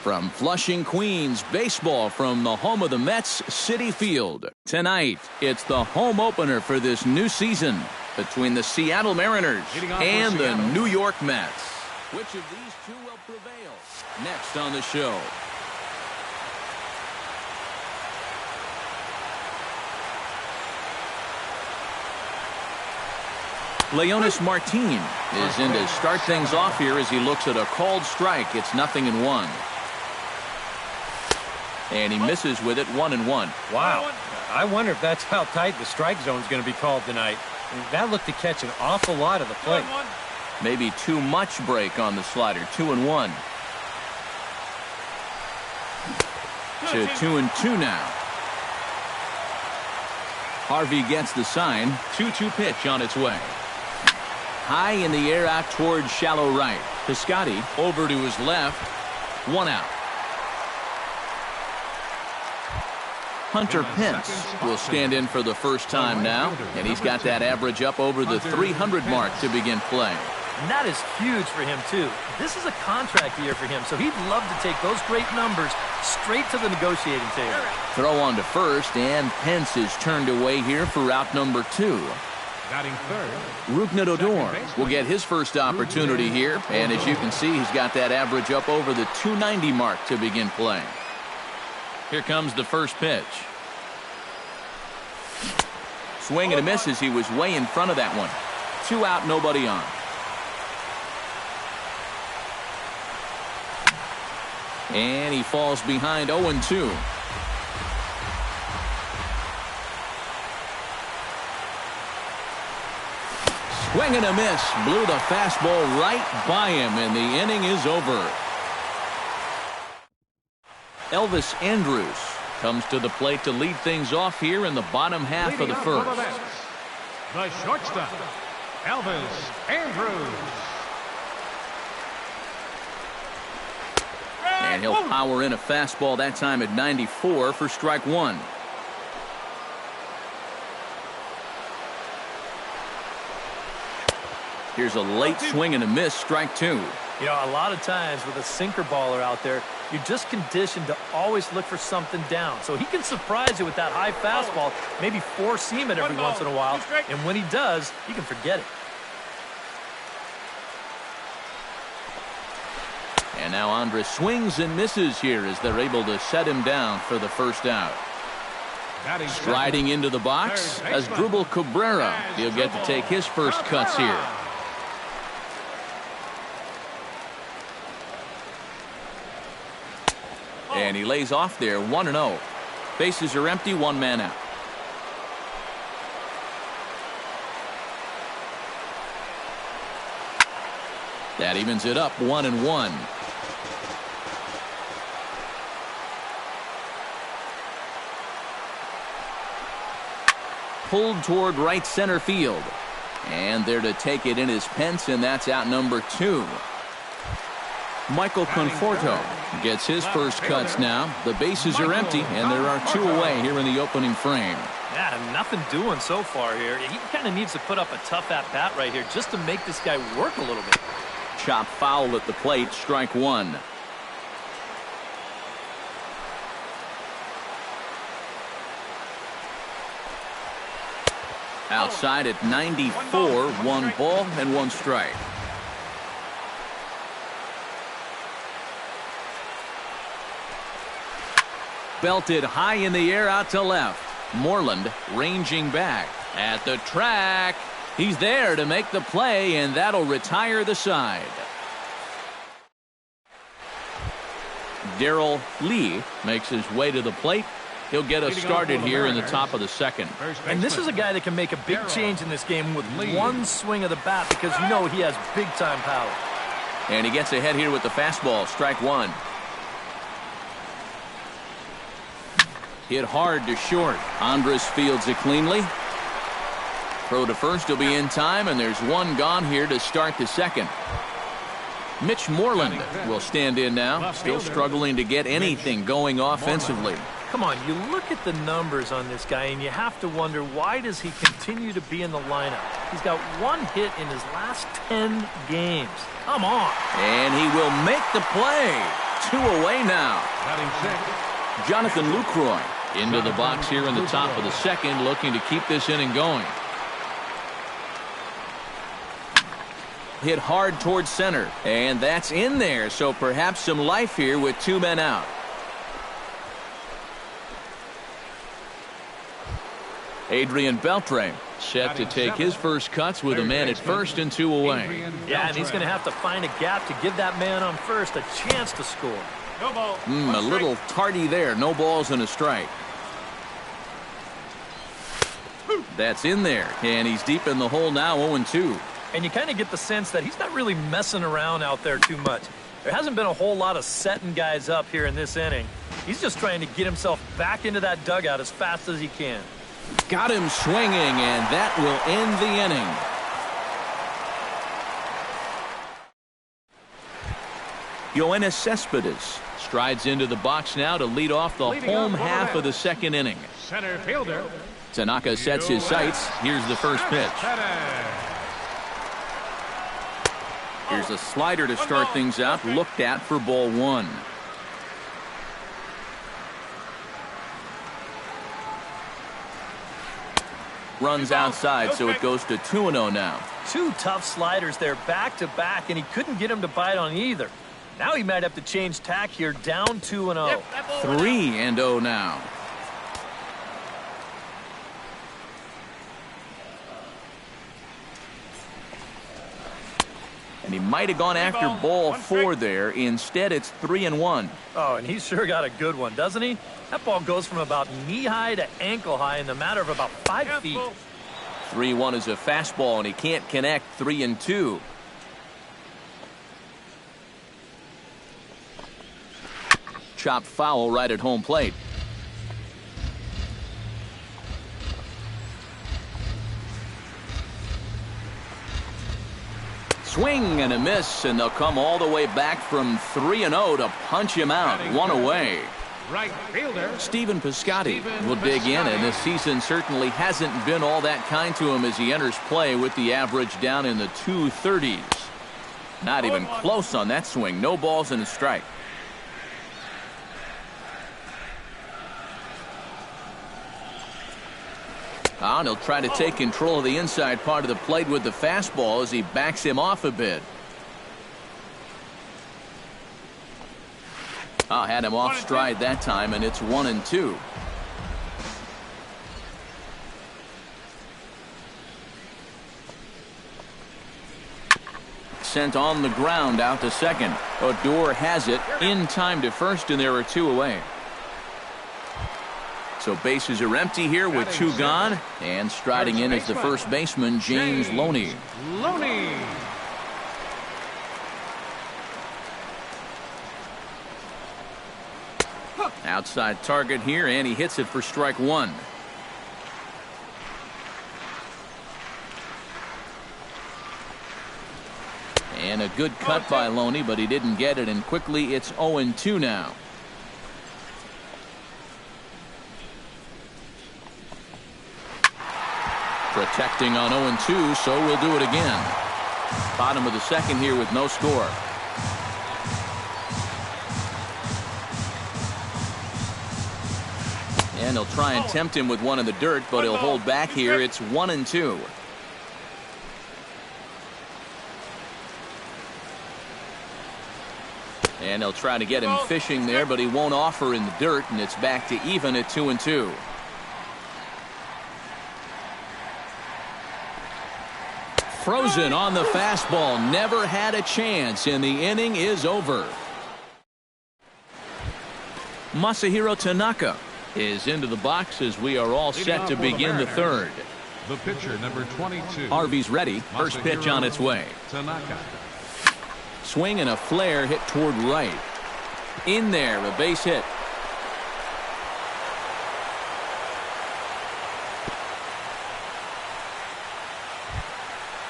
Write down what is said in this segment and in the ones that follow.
From Flushing, Queens, baseball from the home of the Mets, Citi Field. Tonight, it's the home opener for this new season between the Seattle Mariners and the New York Mets. Which of these two will prevail? Next on the show. Leonis Martin is in to start things off here as he looks at a called strike. It's 0-1. And he misses with it, 1-1. Wow. I wonder if that's how tight the strike zone is going to be called tonight. That looked to catch an awful lot of the plate. Maybe too much break on the slider. 2-1. To 2-2 now. Harvey gets the sign. 2-2 pitch on its way. High in the air out towards shallow right. Piscotty over to his left. 1 out. Hunter Pence will stand in for the first time now, and he's got that average up over the 300 mark to begin play. And that is huge for him, too. This is a contract year for him, so he'd love to take those great numbers straight to the negotiating table. Throw on to first, and Pence is turned away here for out number 2. Batting third, Rougned Odor will get his first opportunity here, and as you can see, he's got that average up over the 290 mark to begin play. Here comes the first pitch. Swing and a miss as he was way in front of that one. 2 out, nobody on. And he falls behind 0-2. Swing and a miss. Blew the fastball right by him, and the inning is over. Elvis Andrus comes to the plate to lead things off here in the bottom half of the first. The shortstop, Elvis Andrus. And he'll power in a fastball that time at 94 for strike 1. Here's a late swing and a miss, strike 2. You know, a lot of times with a sinker baller out there, you're just conditioned to always look for something down. So he can surprise you with that high fastball, maybe four-seam it every once in a while, and when he does, you can forget it. And now Andrus swings and misses here as they're able to set him down for the first out. Striding into the box as Drupal Cabrera. He'll get to take his first cuts here. And he lays off there, 1-0. Bases are empty, 1 man out. That evens it up, 1-1. Pulled toward right center field. And there to take it in is Pence, and that's out number 2. Michael Conforto gets his first cuts now. The bases are empty, and there are 2 away here in the opening frame. Yeah, nothing doing so far here. He kind of needs to put up a tough at-bat right here just to make this guy work a little bit. Chop foul at the plate, strike 1. Outside at 94, 1 ball and 1 strike. Belted high in the air out to left. Moreland ranging back at the track. He's there to make the play, and that'll retire the side. Darrell Lee makes his way to the plate. He'll get us started here in the top of the second. And this is a guy that can make a big change in this game with one swing of the bat, because you know he has big-time power. And he gets ahead here with the fastball, strike 1. Hit hard to short. Andrus fields it cleanly. Throw to first will be in time, and there's 1 gone here to start the second. Mitch Moreland will stand in now, still struggling to get anything going offensively. Come on, you look at the numbers on this guy, and you have to wonder, why does he continue to be in the lineup? He's got 1 hit in his last 10 games. Come on. And he will make the play. 2 away now. Batting sixth. Jonathan Lucroy into the box here in the top of the second, looking to keep this inning going. Hit hard towards center, and that's in there, so perhaps some life here with 2 men out. Adrian Beltre set to take his first cuts with a man at first and 2 away. Yeah, and he's going to have to find a gap to give that man on first a chance to score. No ball. A little tardy there. No balls and a strike. That's in there, and he's deep in the hole now, 0-2. And you kind of get the sense that he's not really messing around out there too much. There hasn't been a whole lot of setting guys up here in this inning. He's just trying to get himself back into that dugout as fast as he can. Got him swinging, and that will end the inning. Yoenis Cespedes strides into the box now to lead off the home half of the second inning. Center fielder. Tanaka sets his sights. Here's the first pitch. Here's a slider to start things out, looked at for ball 1. Runs outside, so it goes to 2-0 now. 2 tough sliders there back to back, and he couldn't get him to bite on either. Now he might have to change tack here, down 2-0. 3-0 now. And he might have gone after ball 4 there. Instead, it's 3-1. Oh, and he's sure got a good one, doesn't he? That ball goes from about knee-high to ankle-high in the matter of about 5 feet. 3-1 is a fastball, and he can't connect. 3-2. Chopped foul right at home plate. Swing and a miss, and they'll come all the way back from 3-0 to punch him out. 1 away. Right fielder. Stephen Piscotty will dig in, and this season certainly hasn't been all that kind to him as he enters play with the average down in the 230s. Not even close on that swing. No balls and a strike. And he'll try to take control of the inside part of the plate with the fastball as he backs him off a bit. Had him off stride that time, and it's 1-2. Sent on the ground out to second. Odor has it in time to first, and there are 2 away. So bases are empty here with 2 gone, and striding in is the first baseman, James Loney. Outside target here, and he hits it for strike 1. And a good cut by Loney, but he didn't get it, and quickly it's 0-2 now. Protecting on 0-2, so we'll do it again. Bottom of the second here with no score. And he'll try and tempt him with one in the dirt, but he'll hold back here. It's 1-2. And he'll try to get him fishing there, but he won't offer in the dirt, and it's back to even at 2-2. Frozen on the fastball. Never had a chance, and the inning is over. Masahiro Tanaka is into the box as we are all set to begin the third. The pitcher, number 22. Harvey's ready. First pitch on its way. Tanaka. Swing and a flare hit toward right. In there, a base hit.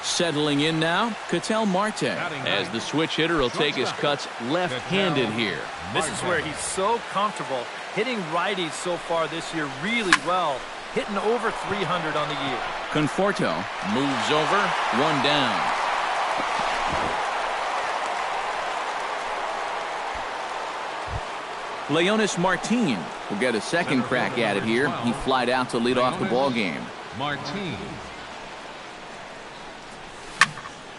Settling in now, Ketel Marte, as the switch hitter will take his cuts left-handed here. This is where he's so comfortable hitting righties so far this year really well, hitting over 300 on the year. Conforto moves over, 1 down. Leonis Martin will get a second crack at it here. He flied out to lead off the ball game. Martin.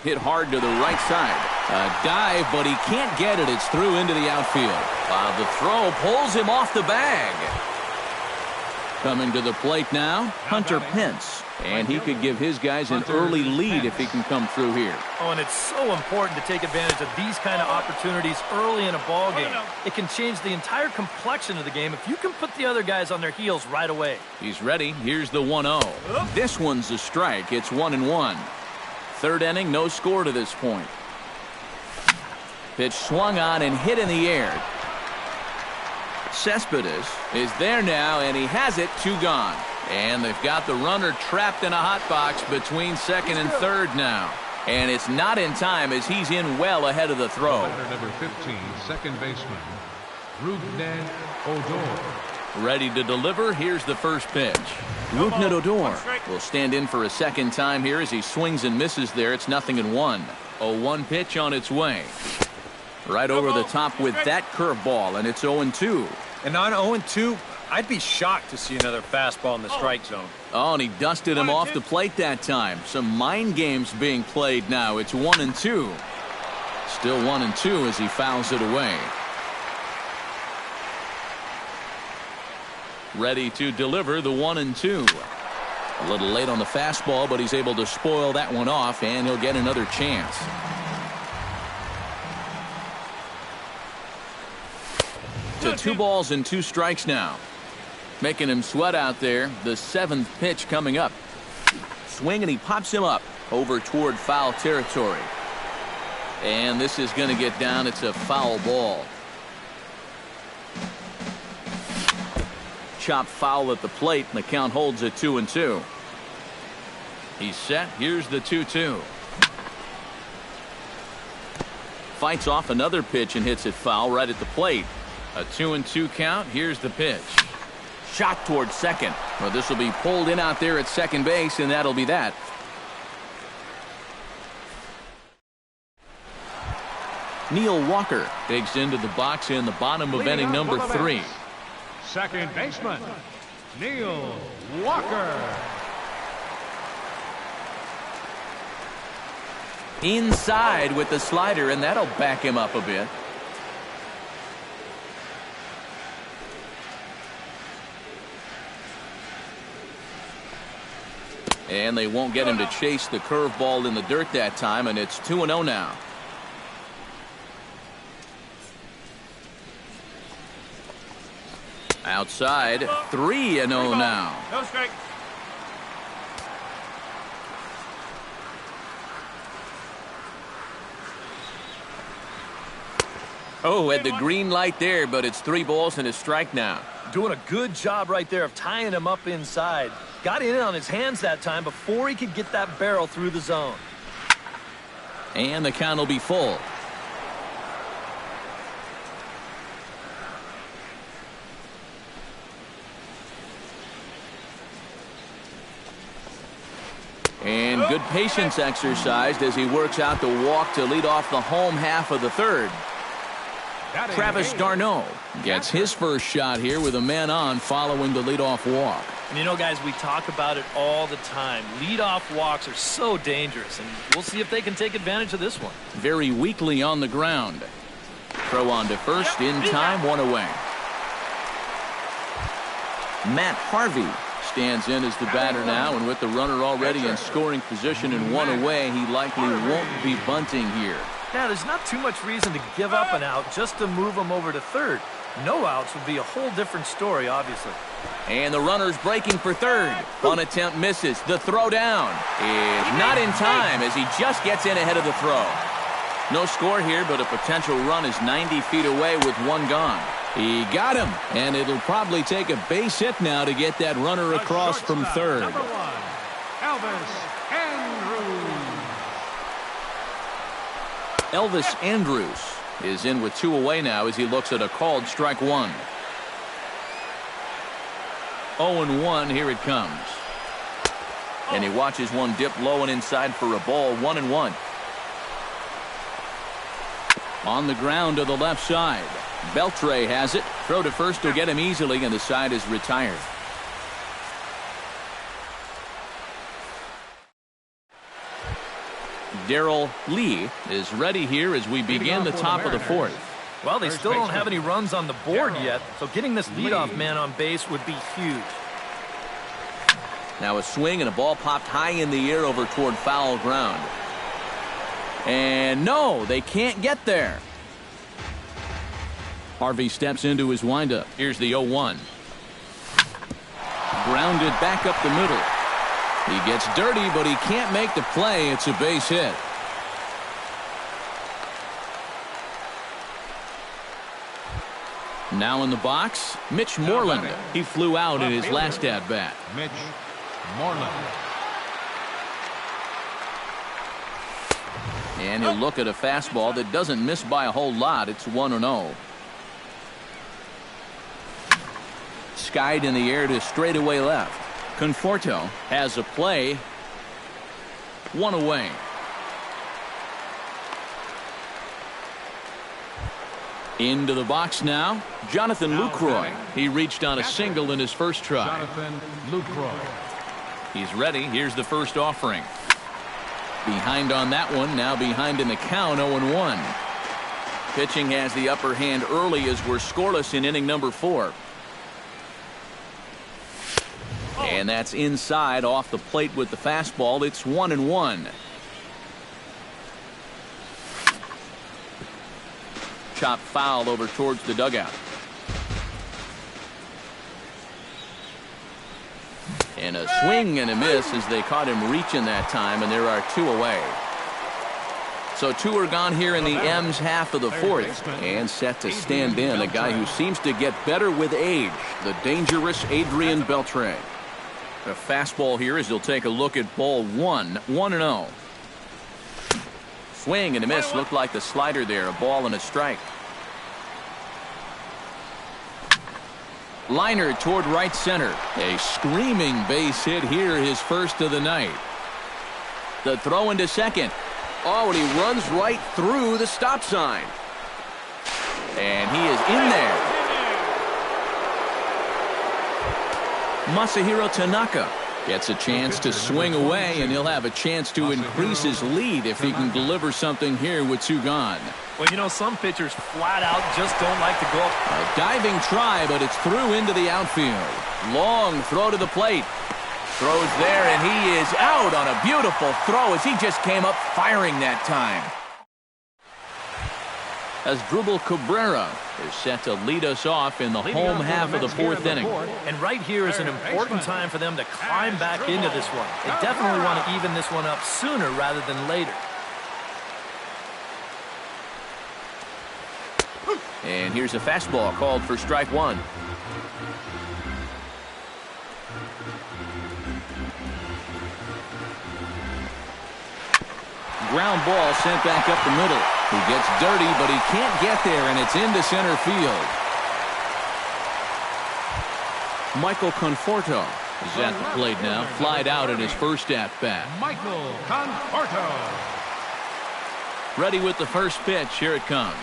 Hit hard to the right side. A dive, but he can't get it. It's through into the outfield. The throw pulls him off the bag. Coming to the plate now, Hunter Pence. And he could give his guys an early lead if he can come through here. Oh, and it's so important to take advantage of these kind of opportunities early in a ball game. It can change the entire complexion of the game if you can put the other guys on their heels right away. He's ready. Here's the 1-0. This one's a strike. It's 1-1. Third inning, no score to this point. Pitch swung on and hit in the air. Cespedes is there now, and he has it. 2 gone. And they've got the runner trapped in a hot box between second and third now. And it's not in time as he's in well ahead of the throw. Batter number 15, second baseman, Rougned Odor. Ready to deliver. Here's the first pitch. Rougned Odor will stand in for a second time here as he swings and misses there. It's 0-1. A 1 pitch on its way. Right over the top with that curveball, and it's 0-2. And on 0-2, I'd be shocked to see another fastball in the strike zone. Oh, and he dusted him off the plate that time. Some mind games being played now. It's 1-2. Still 1-2 as he fouls it away. Ready to deliver the 1-2. A little late on the fastball, but he's able to spoil that one off, and he'll get another chance. To 2 balls and 2 strikes now. Making him sweat out there. The 7th pitch coming up. Swing, and he pops him up over toward foul territory. And this is going to get down. It's a foul ball. Chop foul at the plate, and the count holds at 2-2. He's set. Here's the 2-2. Fights off another pitch and hits it foul right at the plate. A 2-2 count. Here's the pitch. Shot towards second. Well, this will be pulled in out there at second base, and that'll be that. Neil Walker digs into the box in the bottom of inning number 3. Second baseman, Neil Walker. Inside with the slider, and that'll back him up a bit. And they won't get him to chase the curveball in the dirt that time, and it's 2-0 now. Outside, 3-0 now. No strike. Oh, had the green light there, but it's 3 balls and a strike now. Doing a good job right there of tying him up inside. Got in on his hands that time before he could get that barrel through the zone. And the count will be full. And good patience exercised as he works out the walk to lead off the home half of the third. Travis d'Arnaud gets his first shot here with a man on following the leadoff walk. And you know, guys, we talk about it all the time. Leadoff walks are so dangerous, and we'll see if they can take advantage of this one. Very weakly on the ground. Throw on to first in time, 1 away. Matt Harvey stands in as the batter now, and with the runner already in scoring position and 1 away, he likely won't be bunting here. Now, there's not too much reason to give up an out just to move him over to third. No outs would be a whole different story, obviously. And the runner's breaking for third. One attempt misses. The throw down is not in time as he just gets in ahead of the throw. No score here, but a potential run is 90 feet away with 1 gone. He got him, and it'll probably take a base hit now to get that runner across from third. Number 1, Elvis Andrews. Elvis Andrews is in with 2 away now as he looks at a called strike 1. 0-1, here it comes. And he watches one dip low and inside for a ball. 1-1. On the ground to the left side. Beltre has it. Throw to first will get him easily, and the side is retired. Darrell Lee is ready here as we begin the top of the fourth. Well, they still don't have any runs on the board yet, so getting this leadoff man on base would be huge. Now a swing and a ball popped high in the air over toward foul ground. And no, they can't get there. Harvey steps into his windup. Here's the 0-1. Grounded back up the middle. He gets dirty, but he can't make the play. It's a base hit. Now in the box, Mitch Moreland. He flew out in his last at-bat. Mitch Moreland. And he'll look at a fastball that doesn't miss by a whole lot. It's 1-0. Skied in the air to straightaway left. Conforto has a play. One away. Into the box now, Jonathan Lucroy. He reached on a single in his first try. Jonathan Lucroy. He's ready. Here's the first offering. Behind on that one, now behind in the count, 0-1. Pitching has the upper hand early as we're scoreless in inning number 4. And that's inside off the plate with the fastball. It's 1-1. Chop foul over towards the dugout. And a swing and a miss as they caught him reaching that time, and there are 2 away. So 2 are gone here in the M's half of the fourth, and set to stand in a guy who seems to get better with age, the dangerous Adrian Beltre. A fastball here as he'll take a look at ball 1, 1-0. Swing and a miss. Looked like the slider there. A ball and a strike. Liner toward right center. A screaming base hit here, his first of the night. The throw into second. Oh, and he runs right through the stop sign. And he is in there. Masahiro Tanaka gets a chance to swing away, and he'll have a chance to increase his lead if he can deliver something here with 2 gone. Well, you know, some pitchers flat out just don't like to go. A diving try, but it's through into the outfield. Long throw to the plate. Throws there, and he is out on a beautiful throw as he just came up firing that time. As Drupal Cabrera is set to lead us off in the home half of the 4th inning. And right here is an important time for them to climb back into this one. They definitely want to even this one up sooner rather than later. And here's a fastball called for strike 1. Ground ball sent back up the middle. He gets dirty, but he can't get there, and it's into center field. Michael Conforto is at the plate now. Flied out in his first at-bat. Michael Conforto. Ready with the first pitch. Here it comes.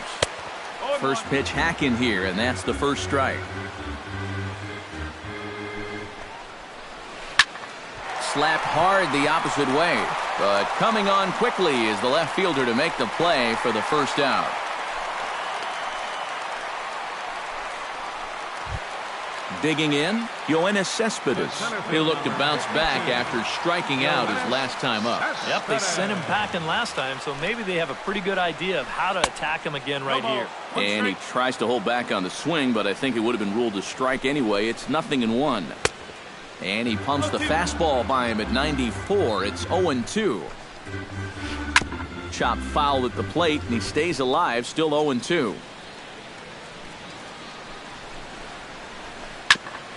First pitch hacking here, and that's the first strike. Slapped hard the opposite way, but coming on quickly is the left fielder to make the play for the first out. Digging in, Yoenis Cespedes. He'll look to bounce back after striking out his last time up. Yep, they sent him packing last time, so maybe they have a pretty good idea of how to attack him again right here. And he tries to hold back on the swing, but I think it would have been ruled a strike anyway. It's 0-1. And he pumps the fastball by him at 94. It's 0-2. Chop foul at the plate, and he stays alive, still 0-2.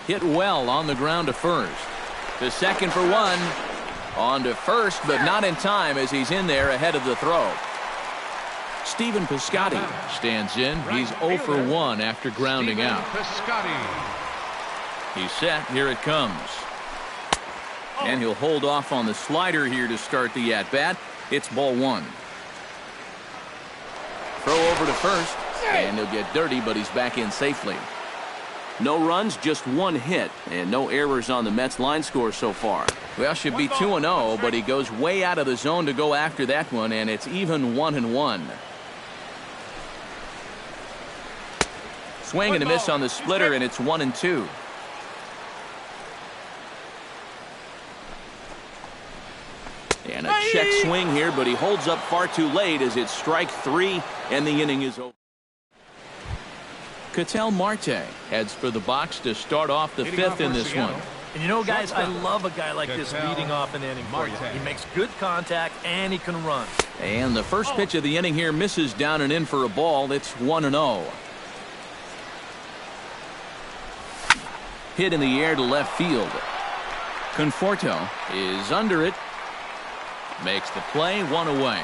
Hit well on the ground to first. To second for 1. On to first, but not in time as he's in there ahead of the throw. Steven Piscotty stands in. He's 0 for 1 after grounding out. He's set. Here it comes. And he'll hold off on the slider here to start the at-bat. It's ball 1. Throw over over to first. And he'll get dirty, but he's back in safely. No runs, just one hit, and no errors on the Mets line score so far. Well, should be 2-0, but he goes way out of the zone to go after that one, and it's even 1-1. Swing and a miss on the splitter, and it's 1-2. And a check swing here, but he holds up far too late as it's strike 3, and the inning is over. Ketel Marte heads for the box to start off the 5th in this one. And you know, guys, I love a guy like this leading off an inning for you. He makes good contact, and he can run. And the first pitch of the inning here misses down and in for a ball. It's 1-0. Hit in the air to left field. Conforto is under it. Makes the play, 1 away.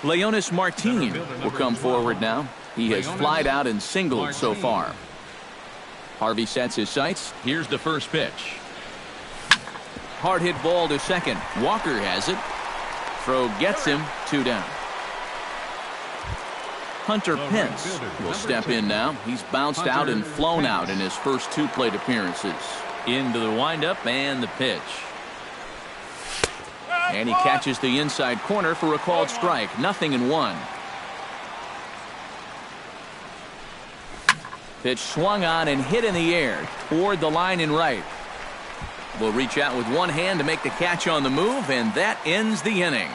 Leonis Martin will come forward now. He has flied out and singled so far. Harvey sets his sights. Here's the first pitch. Hard hit ball to second. Walker has it. Throw gets him, 2 down. Hunter Pence will step in now. He's bounced out and flown out in his first 2 plate appearances. Into the windup and the pitch. And he catches the inside corner for a called strike. 0-1. Pitch swung on and hit in the air toward the line in right. Will reach out with one hand to make the catch on the move, and that ends the inning.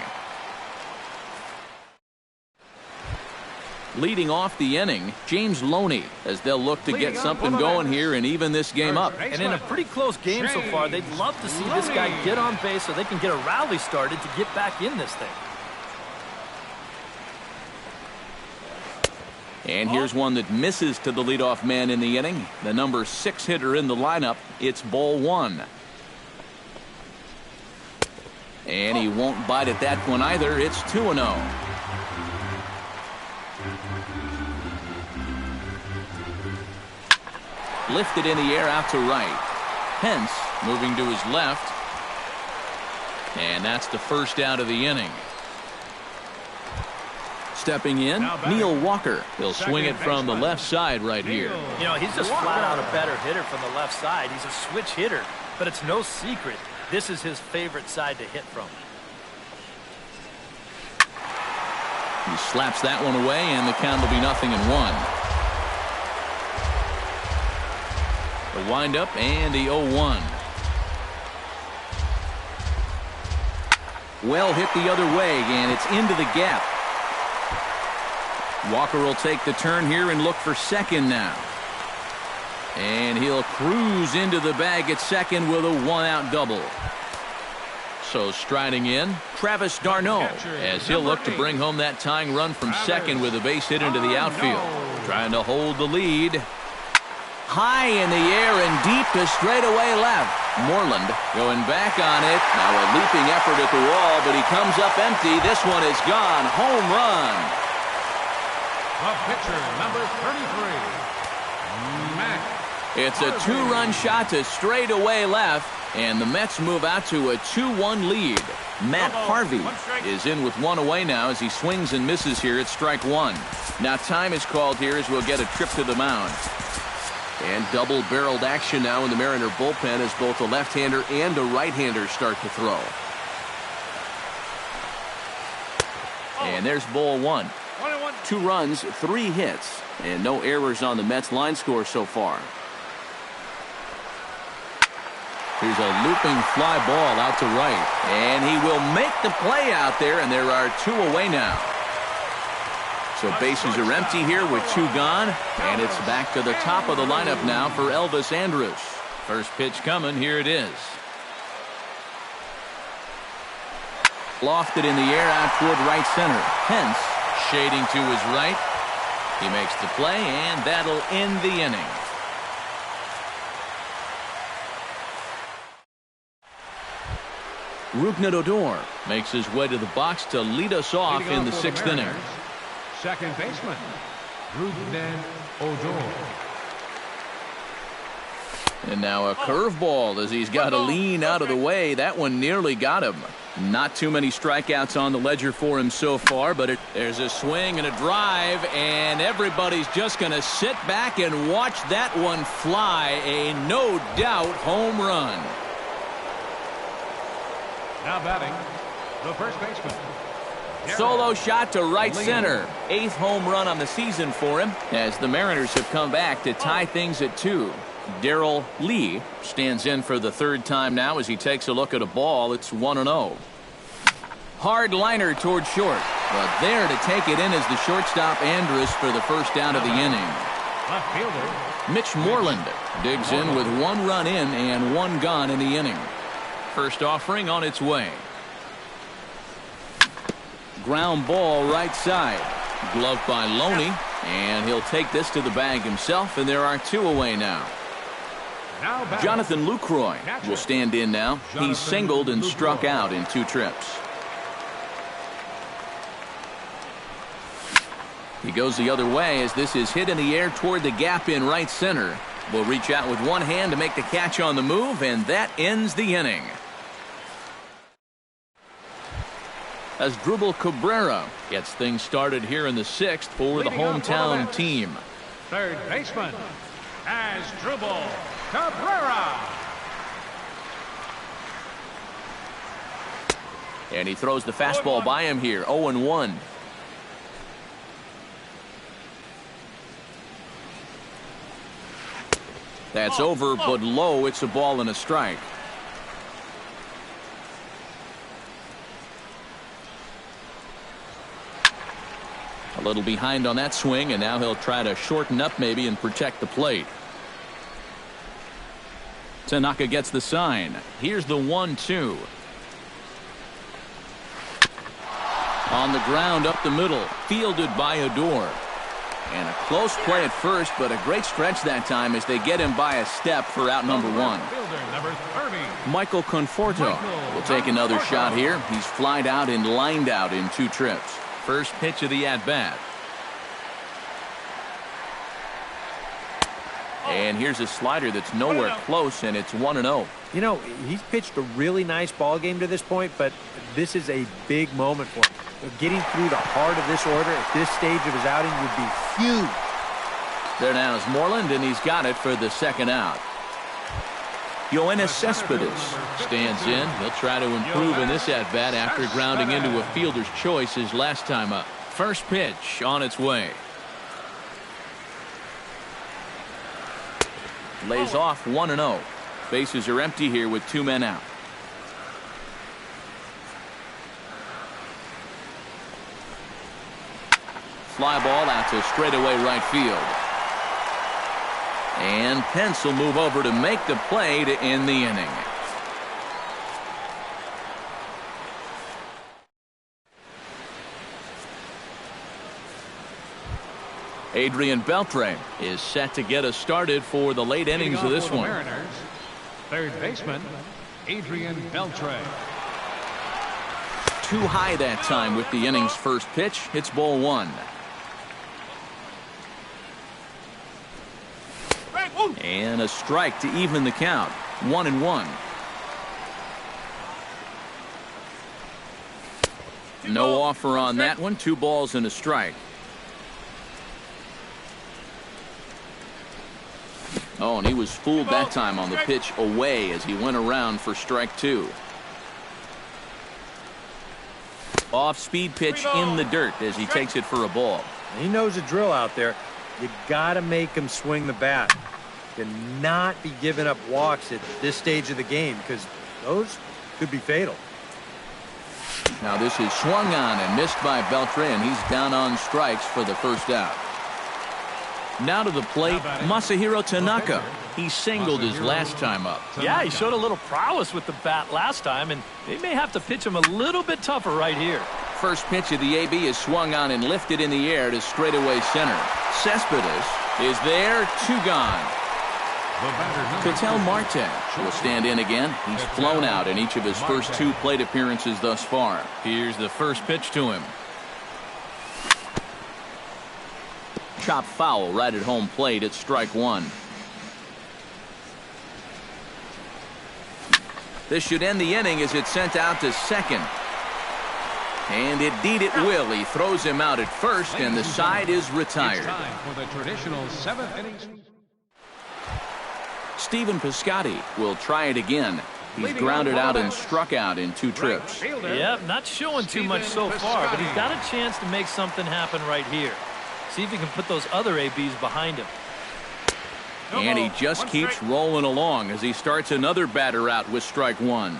Leading off the inning, James Loney, as they'll look to get something going here and even this game up. And in a pretty close game so far, they'd love to see this guy get on base so they can get a rally started to get back in this thing. And here's one that misses to the leadoff man in the inning. The number 6 hitter in the lineup. It's ball 1. And he won't bite at that one either. It's 2-0. Lifted in the air out to right. Pence moving to his left. And that's the first out of the inning. Stepping in, Neil Walker. He'll swing it from the left side right here. You know, he's just flat out a better hitter from the left side. He's a switch hitter, but it's no secret this is his favorite side to hit from. He slaps that one away, and the count will be 0-1. The windup and the 0-1. Well hit the other way, and it's into the gap. Walker will take the turn here and look for second now. And he'll cruise into the bag at second with a 1-out double. So striding in, Travis d'Arnaud, as he'll look to bring home that tying run from second with a base hit into the outfield. Trying to hold the lead. High in the air and deep to straightaway left. Moreland going back on it. Now a leaping effort at the wall, but he comes up empty. This one is gone. Home run. The pitcher, number 33, Matt. It's a 2-run shot to straightaway left, and the Mets move out to a 2-1 lead. Matt Harvey is in with 1 away now as he swings and misses here at strike 1. Now time is called here as we'll get a trip to the mound. And double-barreled action now in the Mariner bullpen as both a left-hander and a right-hander start to throw. And there's ball 1. 2 runs, 3 hits, and no errors on the Mets line score so far. Here's a looping fly ball out to right, and he will make the play out there, and there are 2 away now. So bases are empty here with 2 gone, and it's back to the top of the lineup now for Elvis Andrus. First pitch coming, here it is. Lofted in the air out toward right center. Pence shading to his right. He makes the play, and that'll end the inning. Rougned Odor makes his way to the box to lead us off in the 6th inning. Second baseman, Rougned Odor. And now a curveball as he's got to lean out of the way. That one nearly got him. Not too many strikeouts on the ledger for him so far, but there's a swing and a drive, and everybody's just going to sit back and watch that one fly. A no-doubt home run. Now batting, the first baseman. Solo shot to right center. 8th home run on the season for him, as the Mariners have come back to tie things at 2. Darrell Lee stands in for the 3rd time now as he takes a look at a ball. It's 1-0. Hard liner toward short, but there to take it in is the shortstop Andrus for the first out of the inning. Left fielder Mitch Moreland digs in with 1 run in and 1 gone in the inning. First offering on its way. Ground ball right side. Gloved by Loney, and he'll take this to the bag himself, and there are 2 away now. Jonathan Lucroy will stand in now. He's singled and struck out in 2 trips. He goes the other way as this is hit in the air toward the gap in right center. Will reach out with one hand to make the catch on the move, and that ends the inning. Asdrubal Cabrera gets things started here in the 6th for the hometown team. Third baseman, Asdrubal Cabrera. And he throws the fastball by him here, 0-1. That's over, but low. It's a ball and a strike. A little behind on that swing, and now he'll try to shorten up maybe and protect the plate. Tanaka gets the sign. Here's the 1-2. On the ground up the middle, fielded by Odor. And a close play at first, but a great stretch that time as they get him by a step for out number 1. Number 30. Michael Conforto will take another shot here. He's flied out and lined out in 2 trips. First pitch of the at-bat. And here's a slider that's nowhere close, and it's 1-0. You know, he's pitched a really nice ball game to this point, but this is a big moment for him. Getting through the heart of this order at this stage of his outing would be huge. There now is Moreland, and he's got it for the 2nd out. Yoenis Cespedes stands in. He'll try to improve in this at-bat after grounding into a fielder's choice his last time up. First pitch on its way. Lays off 1-0. Bases are empty here with 2 men out. Fly ball out to straightaway right field. And Pence will move over to make the play to end the inning. Adrian Beltre is set to get us started for the late innings of this one. Mariners, third baseman, Adrian Beltre. Too high that time with the inning's first pitch. It's ball 1. And a strike to even the count. 1-1. No offer on that one. 2 balls and a strike. Oh, and he was fooled that time on the pitch away as he went around for strike 2. Off-speed pitch in the dirt as he takes it for a ball. He knows the drill out there. You got to make him swing the bat. Cannot be giving up walks at this stage of the game because those could be fatal. Now this is swung on and missed by Beltre, and he's down on strikes for the first out. Now to the plate, Masahiro Tanaka. He singled his last time up. Yeah, he showed a little prowess with the bat last time, and they may have to pitch him a little bit tougher right here. First pitch of the AB is swung on and lifted in the air to straightaway center. Cespedes is there, 2 gone. Ketel Marte will stand in again. He's flown out in each of his first 2 plate appearances thus far. Here's the first pitch to him. Chop foul right at home plate at strike 1. This should end the inning as it's sent out to second. And indeed it will. He throws him out at first, and the side is retired. It's time for the traditional 7th inning. Stephen Piscotty will try it again. He's grounded out and struck out in 2 trips. Yep, not showing too much so far, but he's got a chance to make something happen right here. See if he can put those other ABs behind him. And he just keeps rolling along as he starts another batter out with strike 1.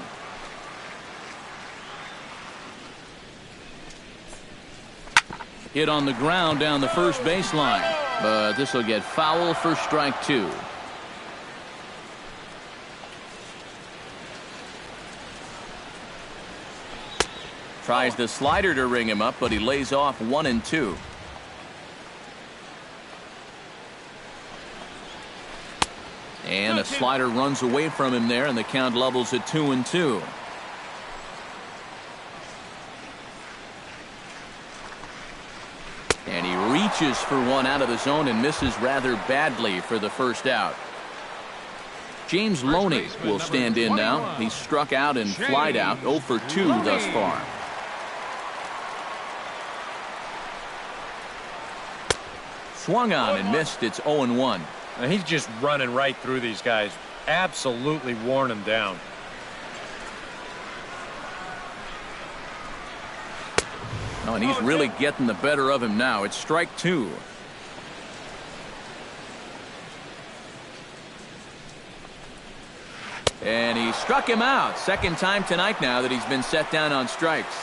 Hit on the ground down the first baseline, but this will get foul for strike 2. Tries the slider to ring him up, but he lays off 1 and 2. And a slider runs away from him there, and the count levels at 2 and 2. And he reaches for one out of the zone and misses rather badly for the first out. James Loney will stand in now. He's struck out and flied out 0 for 2 thus far. Swung on and missed. It's 0 and 1. And he's just running right through these guys. Absolutely worn them down. Oh, and he's really getting the better of him now. It's strike 2. And he struck him out. Second time tonight now that he's been set down on strikes.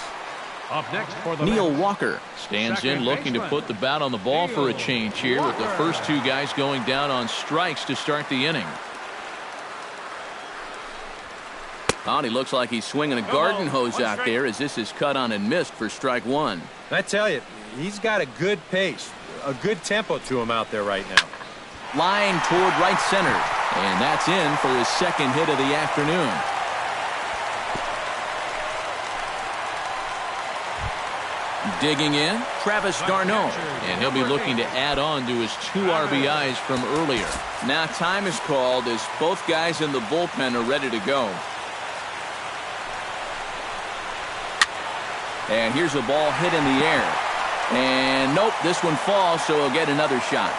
Up next for the Neil Mets, Walker stands in, second looking to baseman, put the bat on the ball for a change here, with the first 2 guys going down on strikes to start the inning. Oh, and he looks like he's swinging a garden hose out there as this is cut on and missed for strike 1. I tell you, he's got a good pace, a good tempo to him out there right now. Line toward right center, and that's in for his second hit of the afternoon. Digging in, Travis d'Arnaud, and he'll be looking to add on to his 2 RBIs from earlier. Now time is called as both guys in the bullpen are ready to go. And here's a ball hit in the air. And nope, this one falls, so he'll get another shot.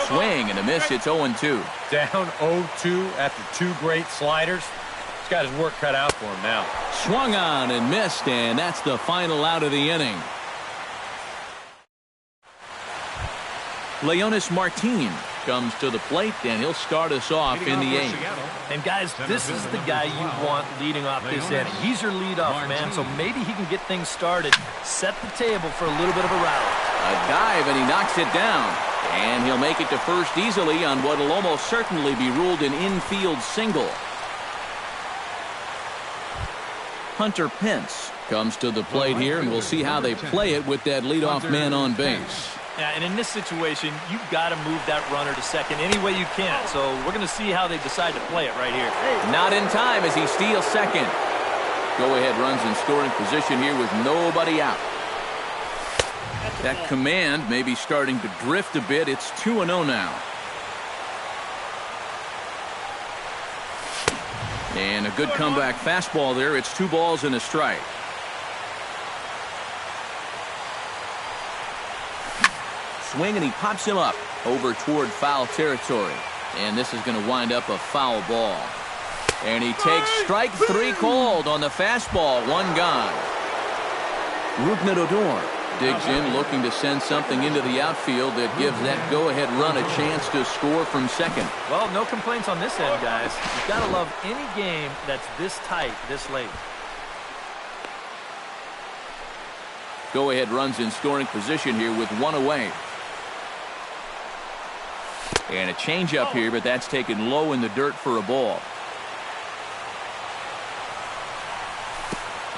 Swing and a miss. It's 0 and 2. Down 0-2 after 2 great sliders. He's got his work cut out for him now. Swung on and missed, and that's the final out of the inning. Leonis Martin comes to the plate, and he'll start us off in the 8th. And guys, this is the guy you want leading off this inning. He's your leadoff man, so maybe he can get things started, set the table for a little bit of a rally. A dive, and he knocks it down. And he'll make it to first easily on what will almost certainly be ruled an infield single. Hunter Pence comes to the plate here, and we'll see how they play it with that leadoff man on base. Yeah, and in this situation, you've got to move that runner to second any way you can. So we're going to see how they decide to play it right here. Not in time as he steals second. Go-ahead runs in scoring position here with nobody out. That command may be starting to drift a bit. It's 2-0 now. And a good comeback fastball there. It's 2 balls and a strike. Swing, and he pops him up over toward foul territory. And this is going to wind up a foul ball. And he takes strike 3 called on the fastball. 1 gone. Rougned Odor digs in, looking to send something into the outfield that gives that go-ahead run a chance to score from second. Well, no complaints on this end, guys. You've got to love any game that's this tight, this late. Go-ahead runs in scoring position here with 1 away. And a changeup here, but that's taken low in the dirt for a ball.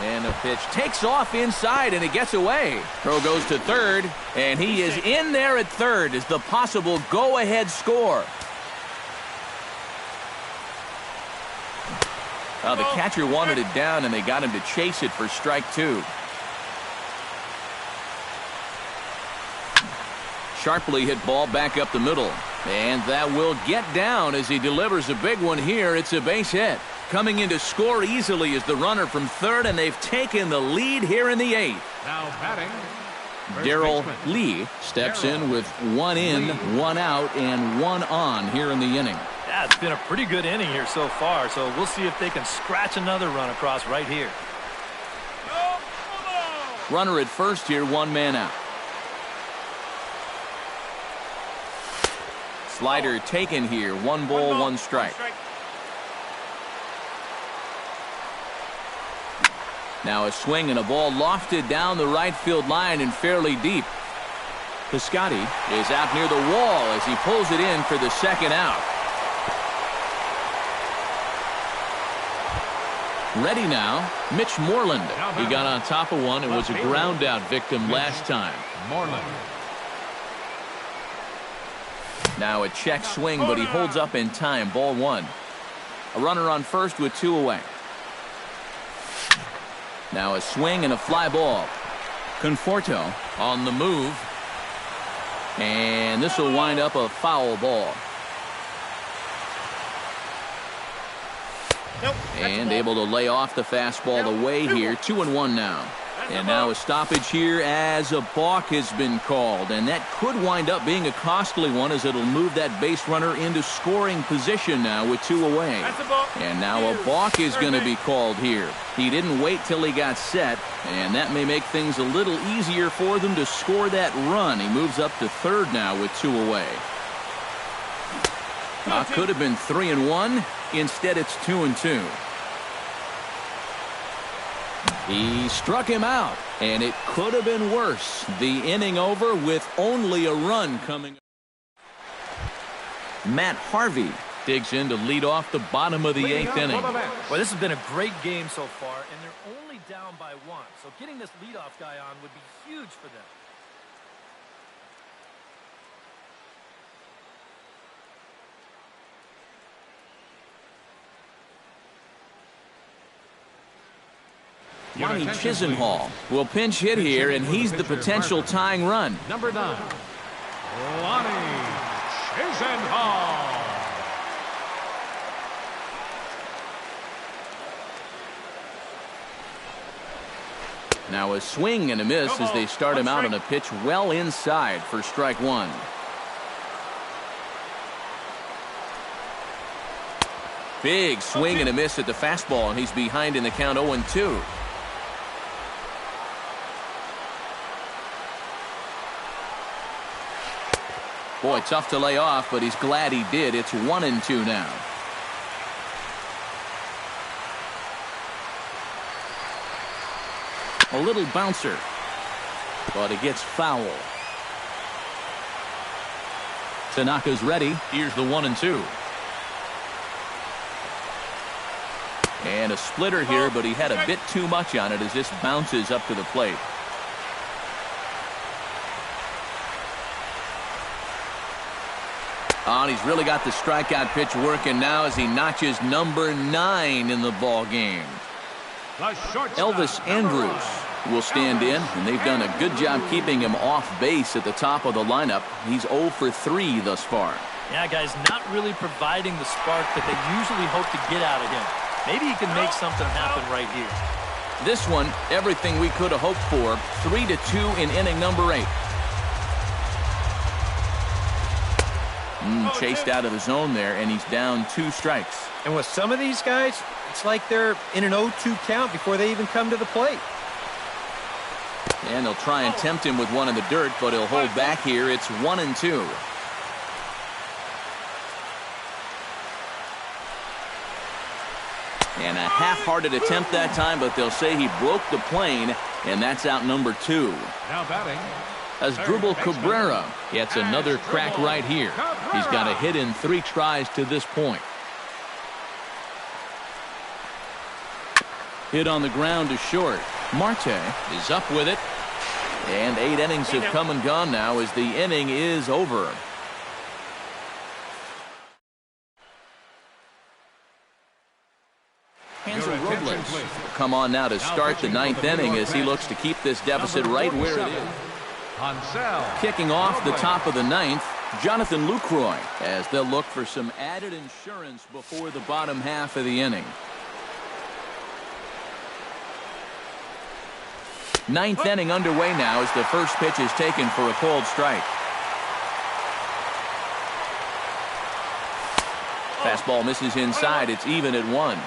And the pitch takes off inside, and it gets away. Throw goes to third, and he is in there at third as the possible go-ahead score. Well, the catcher wanted it down, and they got him to chase it for strike 2. Sharply hit ball back up the middle. And that will get down as he delivers a big one here. It's a base hit. Coming in to score easily is the runner from third, and they've taken the lead here in the 8th. Now batting, Darryl Lee steps in with 1 in, 1 out, and 1 on here in the inning. Yeah, it's been a pretty good inning here so far, so we'll see if they can scratch another run across right here. Runner at first here, 1 man out. Slider taken here, 1 ball, 1 strike. Now a swing and a ball lofted down the right field line and fairly deep. Piscotty is out near the wall as he pulls it in for the 2nd out. Ready now, Mitch Moreland. He got on top of one and was a ground out victim last time. Moreland. Now a check swing, but he holds up in time. Ball 1. A runner on first with 2 away. Now a swing and a fly ball. Conforto on the move. And this will wind up a foul ball. And able to lay off the fastball away here. 2-1 now. And now a stoppage here as a balk has been called. And that could wind up being a costly one as it'll move that base runner into scoring position now with 2 away. And now a balk is going to be called here. He didn't wait till he got set, and that may make things a little easier for them to score that run. He moves up to third now with 2 away. Could have been 3-1. Instead, it's 2-2. He struck him out, and it could have been worse. The inning over with only a run coming. Matt Harvey digs in to lead off the bottom of the 8th inning. Well, this has been a great game so far, and they're only down by 1. So getting this leadoff guy on would be huge for them. Lonnie Chisenhall will pinch hit here, and he's the potential tying run. Number 9, Lonnie Chisenhall. Now a swing and a miss as they start him out on a pitch well inside for strike 1. Big swing and a miss at the fastball, and he's behind in the count 0-2. Boy, tough to lay off, but he's glad he did. It's 1-2 now. A little bouncer, but it gets foul. Tanaka's ready. Here's the 1-2. And a splitter here, but he had a bit too much on it as this bounces up to the plate. Oh, and he's really got the strikeout pitch working now as he notches number 9 in the ball game. Elvis Andrus will stand in, and they've done a good job keeping him off base at the top of the lineup. He's 0 for 3 thus far. Yeah, guys, not really providing the spark that they usually hope to get out of him. Maybe he can make something happen right here. This one, everything we could have hoped for. 3-2 in inning number 8. Chased out of the zone there, and he's down 2 strikes. And with some of these guys, it's like they're in an 0-2 count before they even come to the plate. And they'll try and tempt him with one in the dirt, but he'll hold back here. It's 1-2. And a half-hearted attempt that time, but they'll say he broke the plane, and that's out number 2. Now batting, Asdrubal Cabrera gets another crack right here. He's got a hit in 3 tries to this point. Hit on the ground to short. Marte is up with it. And 8 innings have come and gone now as the inning is over. Hansel Robles will come on now to start the 9th inning as he looks to keep this deficit right where it is. Hansel. Kicking off the top of the 9th, Jonathan Lucroy, as they'll look for some added insurance before the bottom half of the inning. Ninth inning underway now as the first pitch is taken for a called strike. Fastball misses inside. It's even at 1.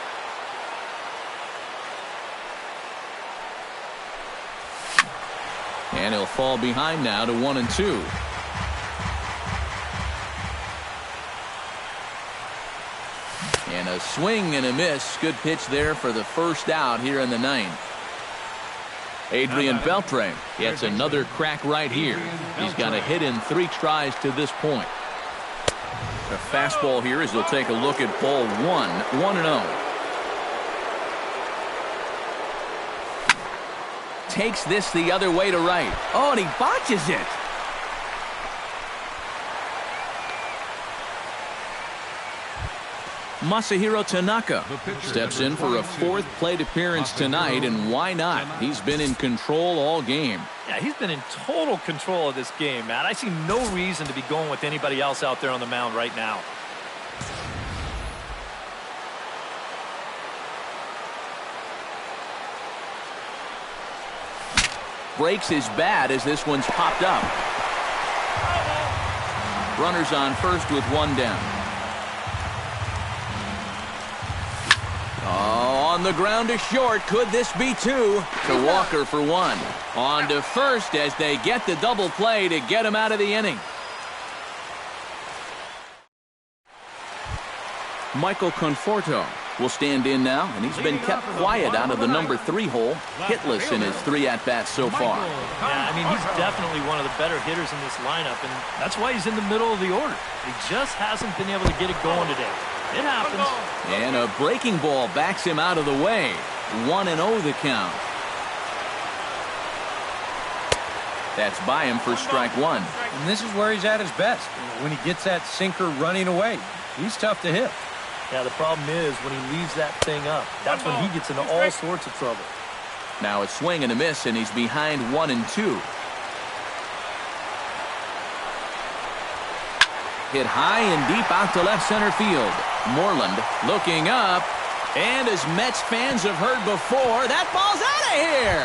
And he'll fall behind now to 1-2. And a swing and a miss. Good pitch there for the first out here in the ninth. Adrian Beltre gets another crack right here. He's got a hit in 3 tries to this point. A fastball here as he'll take a look at ball 1, 1-0. Takes this the other way to right. Oh, and he botches it. Masahiro Tanaka steps in for a 4th plate appearance tonight, and why not? He's been in control all game. Yeah, he's been in total control of this game, Matt. I see no reason to be going with anybody else out there on the mound right now. Breaks his bat as this one's popped up. Runners on first with 1 down. Oh, on the ground to short. Could this be 2? To Walker for 1. On to first as they get the double play to get him out of the inning. Michael Conforto will stand in now, and he's been kept quiet out of the number 3 hole, hitless in his 3 at-bats so far. Yeah, I mean, he's definitely one of the better hitters in this lineup, and that's why he's in the middle of the order. He just hasn't been able to get it going today. It happens. And a breaking ball backs him out of the way. 1-0 the count. That's by him for strike 1. And this is where he's at his best. When he gets that sinker running away, he's tough to hit. Yeah, the problem is when he leaves that thing up, that's when he gets into all sorts of trouble. Now a swing and a miss, and he's behind 1-2. Hit high and deep out to left center field. Moreland looking up, and as Mets fans have heard before, that ball's out of here.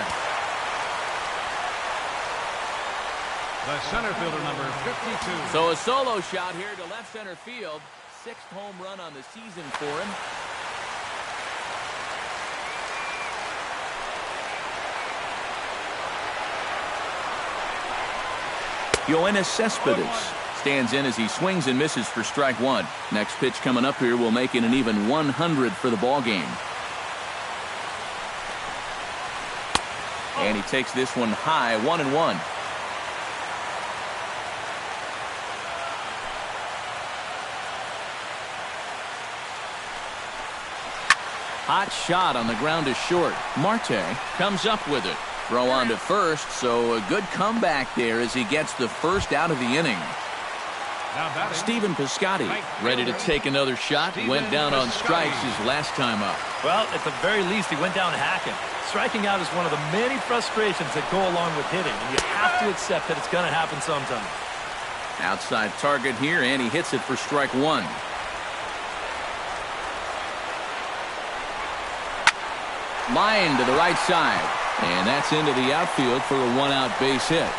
The center fielder, number 52. So a solo shot here to left center field. 6th home run on the season for him. Yoenis Cespedes stands in as he swings and misses for strike 1. Next pitch coming up here will make it an even 100 for the ball game. And he takes this one high, 1-1. Hot shot on the ground to short. Marte comes up with it. Throw on to first, so a good comeback there as he gets the first out of the inning. Stephen Piscotty ready to take another shot. Went down on strikes his last time up. Well, at the very least, he went down hacking. Striking out is one of the many frustrations that go along with hitting, and you have to accept that it's going to happen sometime. Outside target here, and he hits it for strike 1. Line to the right side, and that's into the outfield for a 1-out base hit.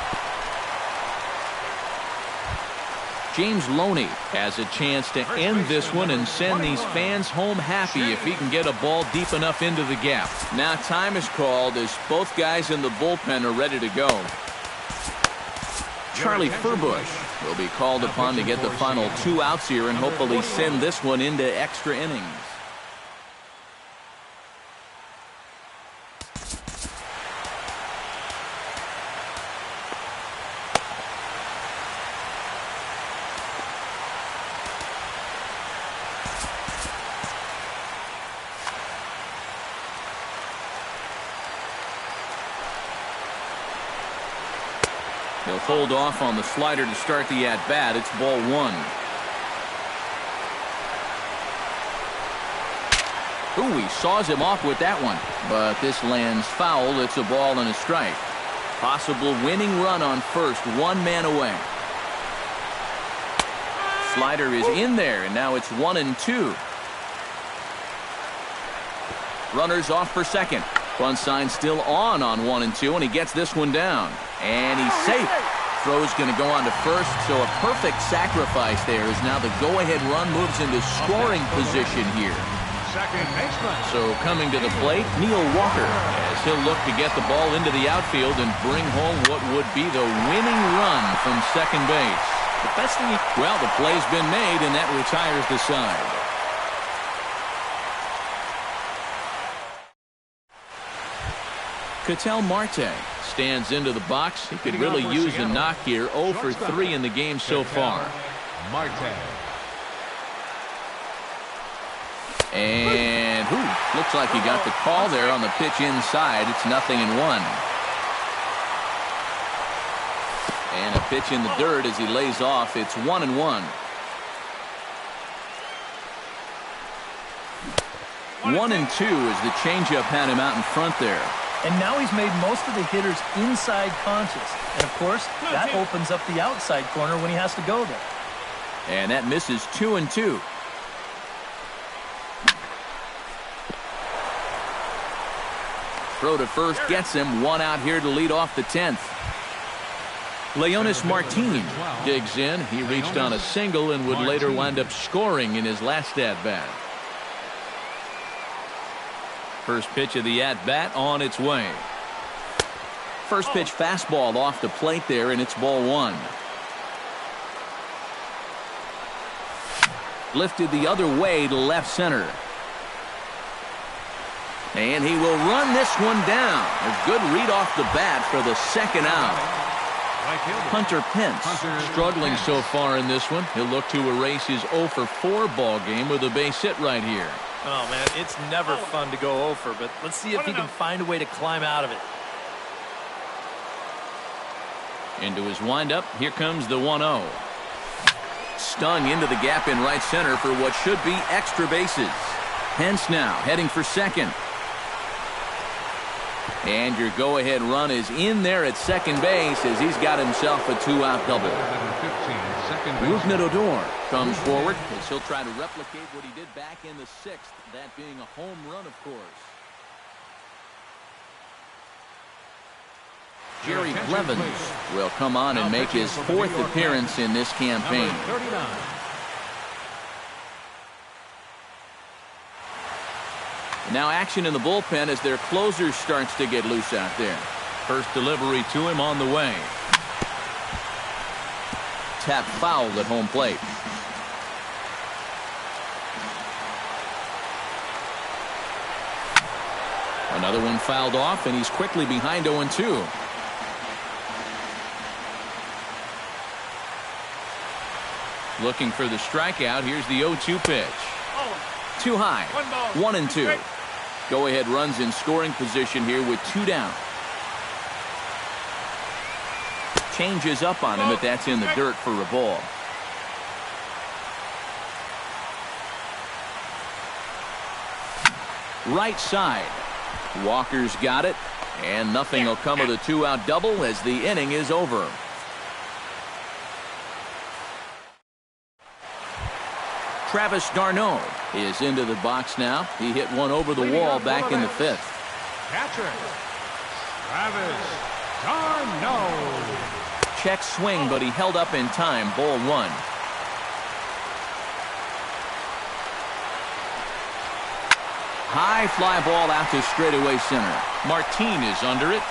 James Loney has a chance to end this one and send these fans home happy if he can get a ball deep enough into the gap. Now time is called as both guys in the bullpen are ready to go. Charlie Furbush will be called upon to get the final 2 outs here and hopefully send this one into extra innings. He'll hold off on the slider to start the at-bat. It's ball 1. Ooh, he saws him off with that one. But this lands foul. It's a ball and a strike. Possible winning run on first. 1 man away. slider is in there, and now it's 1-2. Runners off for second. Bunt sign still on 1-2, and he gets this one down. And he's safe. Throw's going to go on to first, so a perfect sacrifice there as now the go-ahead run moves into scoring position here. Second baseman. So coming to the plate, Neil Walker, as he'll look to get the ball into the outfield and bring home what would be the winning run from second base. The best thing, well, the play's been made, and that retires the side. Ketel Marte stands into the box. He could really use a knock here. 0 for 3 in the game so far. Marte. And looks like he got the call there on the pitch inside. It's 0-1. And a pitch in the dirt as he lays off. It's 1-1. 1-2 as the changeup had him out in front there. And now he's made most of the hitters inside conscious. And, of course, that opens up the outside corner when he has to go there. And that misses 2-2. Throw to first gets him. One out here to lead off the 10th. Leonis Martin digs in. He reached on a single and would later wind up scoring in his last at-bat. First pitch of the at-bat on its way. First pitch fastball off the plate there, and it's ball 1. Lifted the other way to left center. And he will run this one down. A good read off the bat for the second out. Hunter Pence struggling so far in this one. He'll look to erase his 0 for 4 ball game with a base hit right here. Oh, man, it's never fun to go 0 for, but let's see if he can find a way to climb out of it. Into his windup, here comes the 1-0. Stung into the gap in right center for what should be extra bases. Pence now heading for second. And your go-ahead run is in there at second base as he's got himself a 2-out double. Rougned Odor comes forward as he'll try to replicate what he did back in the 6th, that being a home run, of course. Jerry Blevins will come on and make his 4th appearance in this campaign. Now action in the bullpen as their closer starts to get loose out there. First delivery to him on the way. Tap fouled at home plate. Another one fouled off, and he's quickly behind 0-2. Looking for the strikeout. Here's the 0-2 pitch. Too high. 1-2. Go-ahead runs in scoring position here with 2 down. Changes up on him, but that's in the dirt for a ball. Right side. Walker's got it, and nothing will come of the 2-out double as the inning is over. Travis d'Arnaud is into the box now. He hit one over the wall back in the 5th. Catcher, Travis d'Arnaud. Check swing, but he held up in time. Ball 1. High fly ball out to straightaway center. Martin is under it.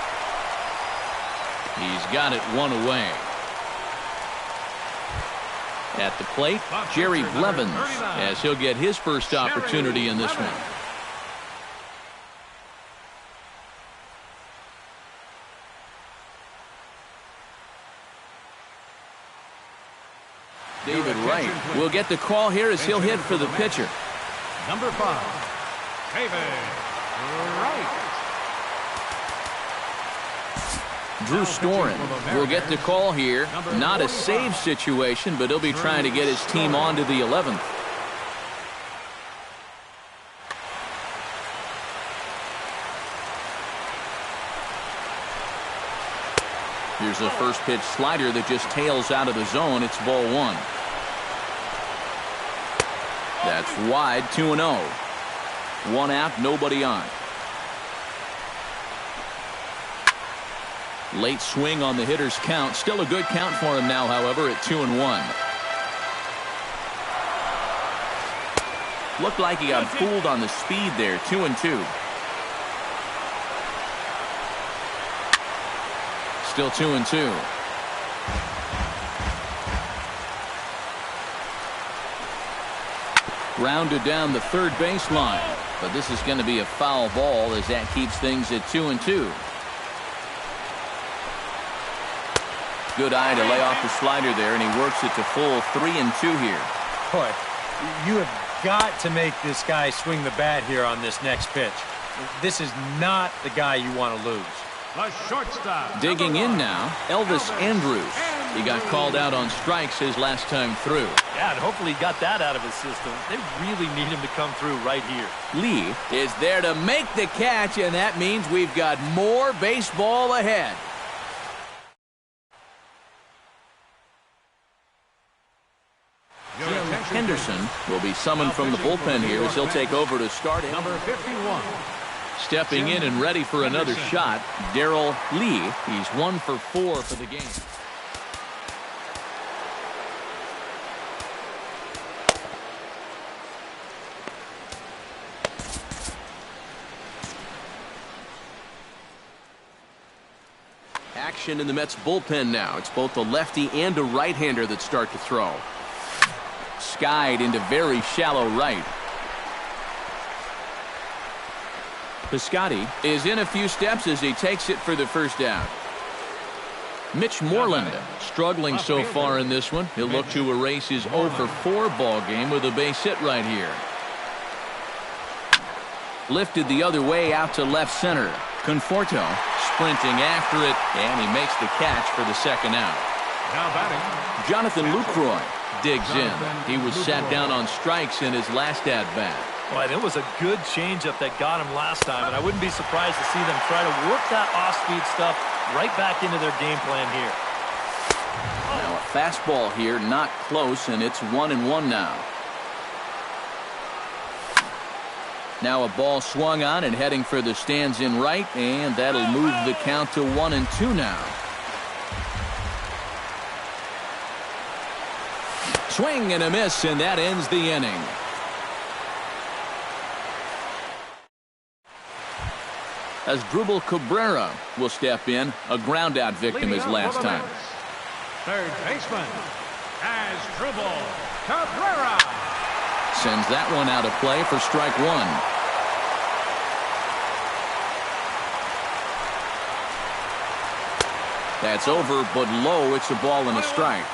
He's got it 1 away. At the plate, Jerry Blevins, as he'll get his first opportunity in this one. David Wright will get the call here as he'll hit for the pitcher. Number 5, David Wright. Drew Storen will get the call here. Not a save situation, but he'll be trying to get his team on to the 11th. Here's a first pitch slider that just tails out of the zone. It's ball 1. That's wide, 2-0. One out, nobody on. Late swing on the hitter's count. Still a good count for him now, however, at 2-1. Looked like he got fooled on the speed there, 2-2. Still 2-2. Rounded down the third baseline, but this is going to be a foul ball as that keeps things at 2-2. Good eye to lay off the slider there, and he works it to full 3-2 here. Boy, you have got to make this guy swing the bat here on this next pitch. This is not the guy you want to lose. The shortstop. Digging in now, Elvis Andrews. He got called out on strikes his last time through. Yeah, and hopefully he got that out of his system. They really need him to come through right here. Lee is there to make the catch, and that means we've got more baseball ahead. Jim Henderson will be summoned from the bullpen here as he'll take over to start it. Number 51. Stepping in and ready for another shot, Darrell Lee. He's 1 for 4 for the game. Action in the Mets bullpen now. It's both a lefty and a right-hander that start to throw. Skied into very shallow right. Piscotty is in a few steps as he takes it for the first down. Mitch Moreland struggling so far in this one. He'll look to erase his 0 for 4 ball game with a base hit right here. Lifted the other way out to left center. Conforto sprinting after it, and he makes the catch for the second out. Now batting, Jonathan Lucroy digs in. He was sat down on strikes in his last at-bat. Boy, that was a good changeup that got him last time, and I wouldn't be surprised to see them try to work that off-speed stuff right back into their game plan here. Now a fastball here, not close, and it's 1-1 now. Now a ball swung on and heading for the stands in right, and that'll move the count to 1-2 now. Swing and a miss, and that ends the inning. As Drupal Cabrera will step in, a ground-out victim his last time. third baseman, Drupal Cabrera. Sends that one out of play for strike one. That's over, but low. It's a ball and a strike.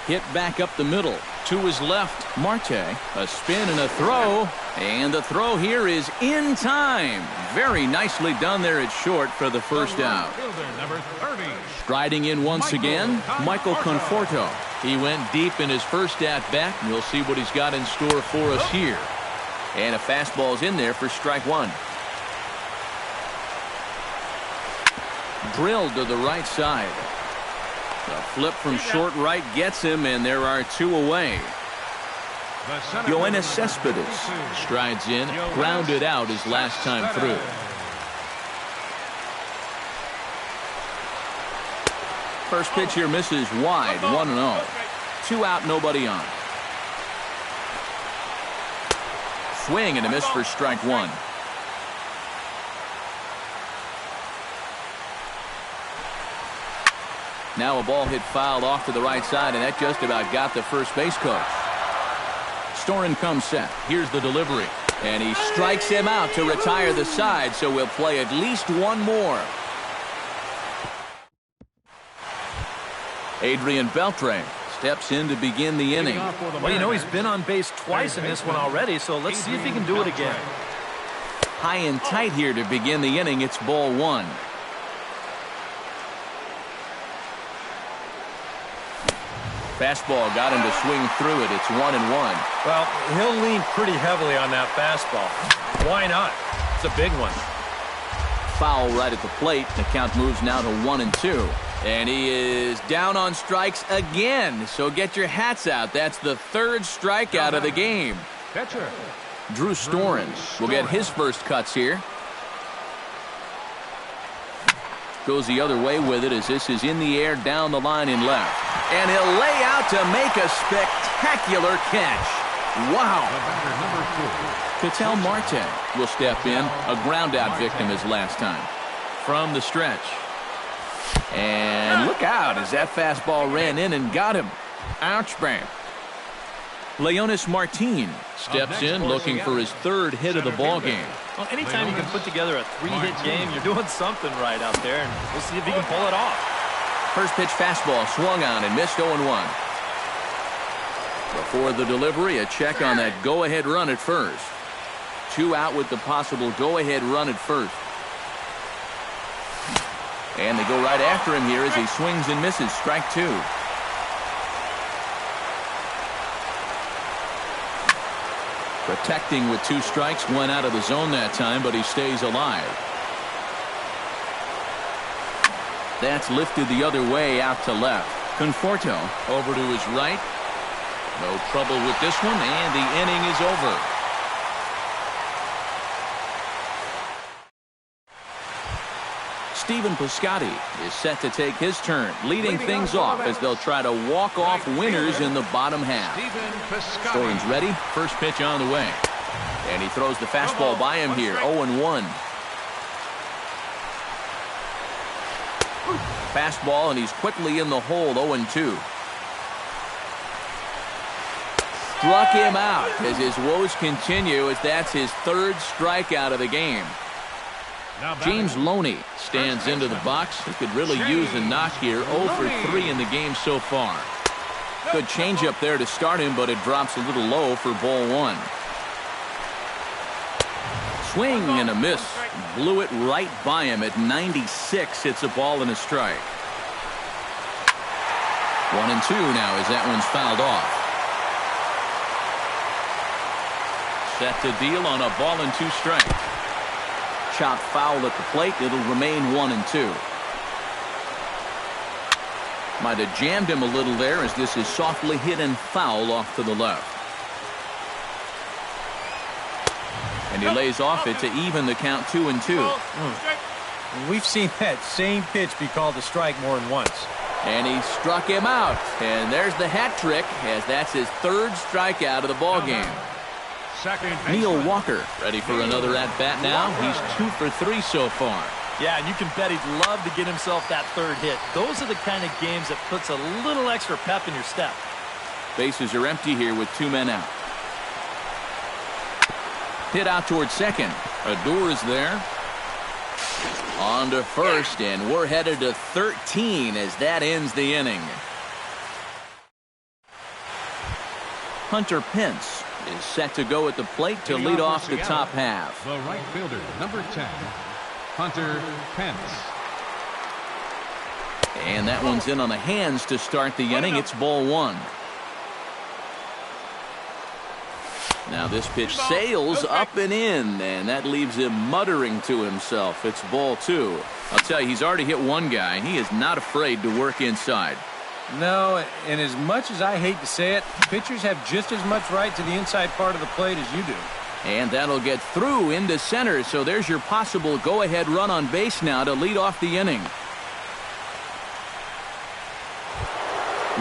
Hit back up the middle. To his left, Marte. A spin and a throw. And the throw here is in time. Very nicely done there at short for the first out. Striding in once again, Michael Conforto. He went deep in his first at-bat, and we'll see what he's got in store for us here. And a fastball's in there for strike one. Drilled to the right side. The flip from short right gets him, and there are two away. Yoenis Cespedes strides in, grounded out his last time through. First pitch here misses wide, 1-0. 2 out, nobody on. Swing and a miss for strike one. Now a ball hit fouled off to the right side, and that just about got the first base coach. Storen comes set. Here's the delivery. And he strikes him out to retire the side, so we'll play at least one more. Adrian Beltre steps in to begin the inning. Well, you know, he's been on base twice in this one already, so let's see if he can do it again. High and tight here to begin the inning. It's ball one. Fastball got him to swing through it. It's 1-1. Well, he'll lean pretty heavily on that fastball. Why not? It's a big one. foul right at the plate. The count moves now to 1-2. And he is down on strikes again. So get your hats out. That's the third strikeout of the game. Catcher. Drew Storen will get his first cuts here. Goes the other way with it as this is in the air down the line in left. And he'll lay out to make a spectacular catch. Wow. Ketel Marte will step in. A ground out victim as last time. From the stretch. And look out as that fastball ran in and got him. Ouch, bang. Leonis Martin steps in looking for his third hit of the ball game. Well, anytime you can put together a 3-hit game, you're doing something right out there, and we'll see if he can pull it off. First pitch fastball swung on and missed 0-1. Before the delivery, a check on that go-ahead run at first. 2 out with the possible go-ahead run at first. And they go right after him here as he swings and misses. Strike 2. Protecting with 2 strikes, went out of the zone that time, but he stays alive. That's lifted the other way out to left. Conforto over to his right. No trouble with this one, and the inning is over. Stephen Piscotty is set to take his turn, leading things off as they'll try to walk off winners in the bottom half. Storen's ready. First pitch on the way. And he throws the fastball by him here. 0-1. Fastball, and he's quickly in the hole. 0-2. Struck him out as his woes continue as that's his third strikeout of the game. James Loney stands into the box. He could really use a knock here. 0 for 3 in the game so far. Good changeup there to start him, but it drops a little low for ball 1. Swing and a miss. Blew it right by him at 96. It's a ball and a strike. 1-2 now as that one's fouled off. Set to deal on a ball and 2 strikes. Chopped foul at the plate. It'll remain 1-2. Might have jammed him a little there as this is softly hit and foul off to the left. And he lays off it to even the count 2-2. We've seen that same pitch be called a strike more than once. And he struck him out. And there's the hat trick as that's his third strikeout of the ball game. Neil Walker ready for another at-bat now. He's 2 for 3 so far. Yeah, and you can bet he'd love to get himself that third hit. Those are the kind of games that puts a little extra pep in your step. Bases are empty here with 2 men out. Hit out towards second. Adore is there. On to first, and we're headed to 13 as that ends the inning. Hunter Pence is set to go at the plate to lead off the top half. The right fielder, number 10, Hunter Pence. And that one's in on the hands to start the inning. It's ball 1. Now this pitch sails up and in, and that leaves him muttering to himself. It's ball 2. I'll tell you, he's already hit one guy. He is not afraid to work inside. No, and as much as I hate to say it, pitchers have just as much right to the inside part of the plate as you do. And that'll get through into center, so there's your possible go-ahead run on base now to lead off the inning.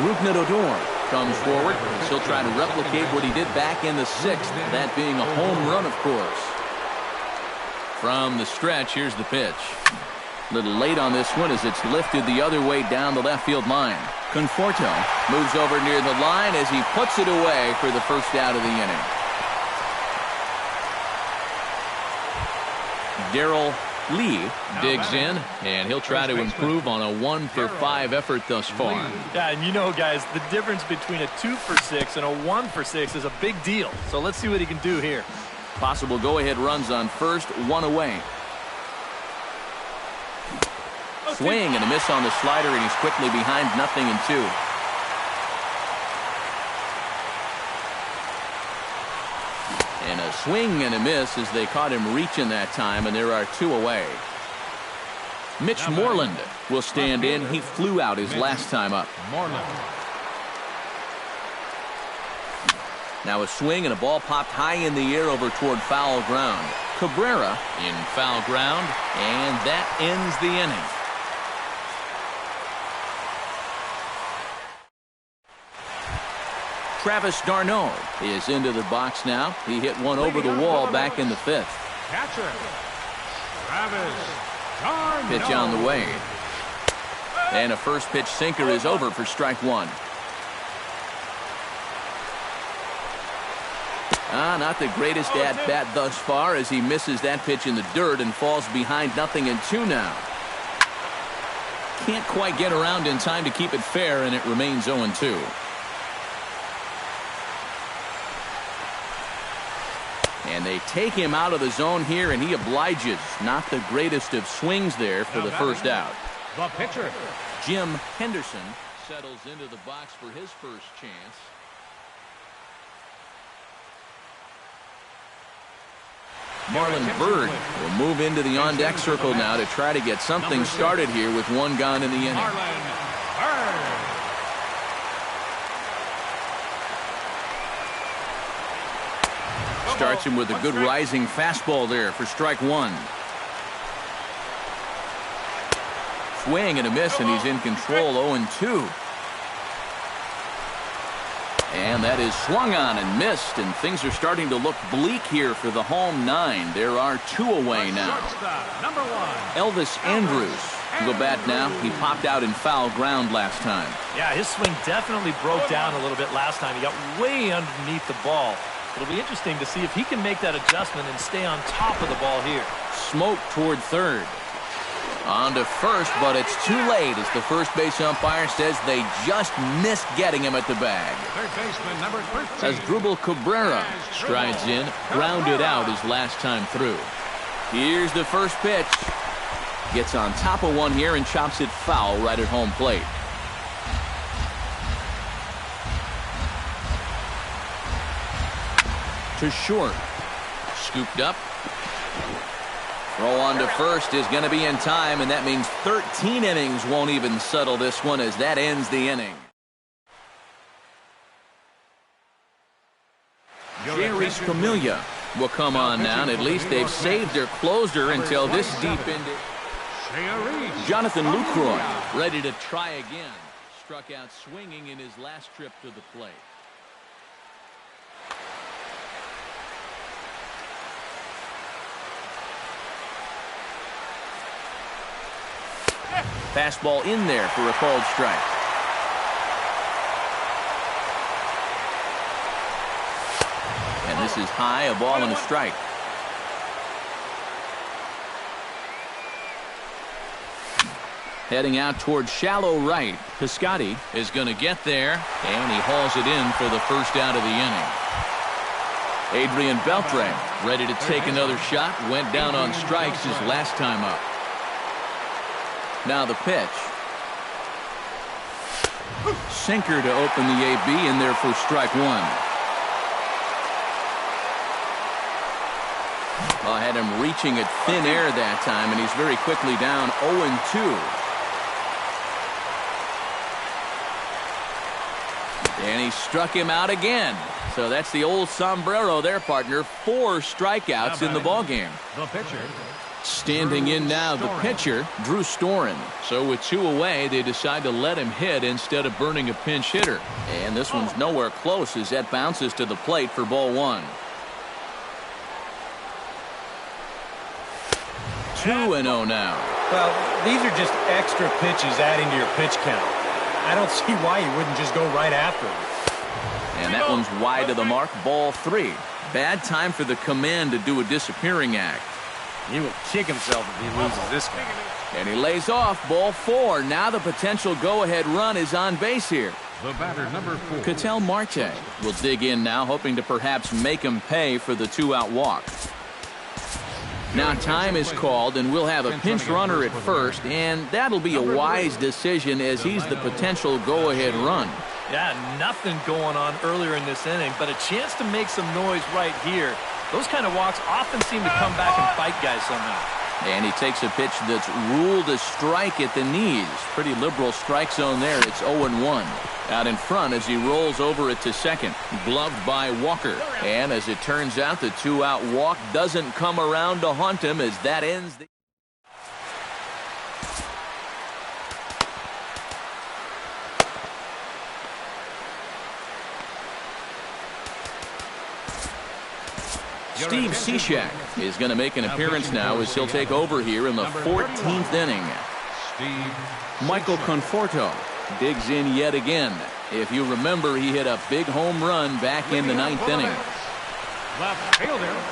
Rougned Odor comes forward. He'll try to replicate what he did back in the 6th, that being a home run, of course. From the stretch, here's the pitch. A little late on this one as it's lifted the other way down the left field line. Conforto moves over near the line as he puts it away for the first out of the inning. Darrell Lee digs in, and he'll try to improve on a 1 for 5 effort thus far. Yeah, and you know, guys, the difference between a 2 for 6 and a 1 for 6 is a big deal. So let's see what he can do here. Possible go-ahead runs on first, 1 away. Swing and a miss on the slider, and he's quickly behind 0-2. And a swing and a miss as they caught him reaching that time, and there are 2 away. Mitch Moreland will stand in. He flew out his last time up. Moreland. Now a swing and a ball popped high in the air over toward foul ground. Cabrera in foul ground, and that ends the inning. Travis d'Arnaud is into the box now. He hit one over the wall back in the fifth. Catcher, Travis d'Arnaud. Pitch on the way. And a first pitch sinker is over for strike one. Not the greatest at-bat thus far as he misses that pitch in the dirt and falls behind 0-2 now. Can't quite get around in time to keep it fair, and it remains 0-2. And they take him out of the zone here, and he obliges. Not the greatest of swings there for the first out. The pitcher, Jim Henderson, settles into the box for his first chance. Marlon Byrd will move into the on-deck circle now to try to get something started here with one gone in the inning. Marlon Byrd. Starts him with a good rising fastball there for strike one. Swing and a miss, and he's in control. 0-2. And that is swung on and missed, and things are starting to look bleak here for the home nine. There are two away now. Number one. Elvis Andrus will bat now. He popped out in foul ground last time. Yeah, his swing definitely broke down a little bit last time. He got way underneath the ball. It'll be interesting to see if he can make that adjustment and stay on top of the ball here. Smoke toward third. On to first, but it's too late as the first base umpire says they just missed getting him at the bag. Third baseman, number 13. As Grubel Cabrera strides in, grounded out his last time through. Here's the first pitch. Gets on top of one here and chops it foul right at home plate. To short. Scooped up. Throw on to first is going to be in time, and that means 13 innings won't even settle this one as that ends the inning. Jerry Camilla will come on now, and at least they've saved their closer until this deep into. Jonathan Lucroy ready to try again. Struck out swinging in his last trip to the plate. Fastball in there for a called strike. And this is high, a ball and a strike. Heading out towards shallow right. Piscotty is going to get there, and he hauls it in for the first out of the inning. Adrian Beltre ready to take another shot. Went down on strikes his last time up. Now the pitch. Sinker to open the AB in there for strike one. I had him reaching at thin air that time, and he's very quickly down 0-2. And he struck him out again. So that's the old sombrero there, partner. 4 strikeouts in the ballgame. The pitcher. Standing in now, the pitcher, Drew Storen. So with 2 away, they decide to let him hit instead of burning a pinch hitter. And this one's nowhere close as that bounces to the plate for ball 1. 2-0 now. Well, these are just extra pitches adding to your pitch count. I don't see why you wouldn't just go right after him. And that one's wide of the mark, ball 3. Bad time for the command to do a disappearing act. He will kick himself if he loses this guy. And he lays off, ball 4. Now the potential go-ahead run is on base here. The batter, number 4. Ketel Marte will dig in now, hoping to perhaps make him pay for the 2-out walk. Now time is called, and we'll have a pinch runner at first, and that'll be a wise decision as he's the potential go-ahead run. Yeah, nothing going on earlier in this inning, but a chance to make some noise right here. Those kind of walks often seem to come back and bite guys somehow. And he takes a pitch that's ruled a strike at the knees. Pretty liberal strike zone there. It's 0-1. Out in front as he rolls over it to second. Gloved by Walker. And as it turns out, the two-out walk doesn't come around to haunt him as that ends the... Steve Cishek is going to make an appearance now as he'll take over here in the 14th inning. Michael Conforto digs in yet again. If you remember, he hit a big home run back in the 9th inning.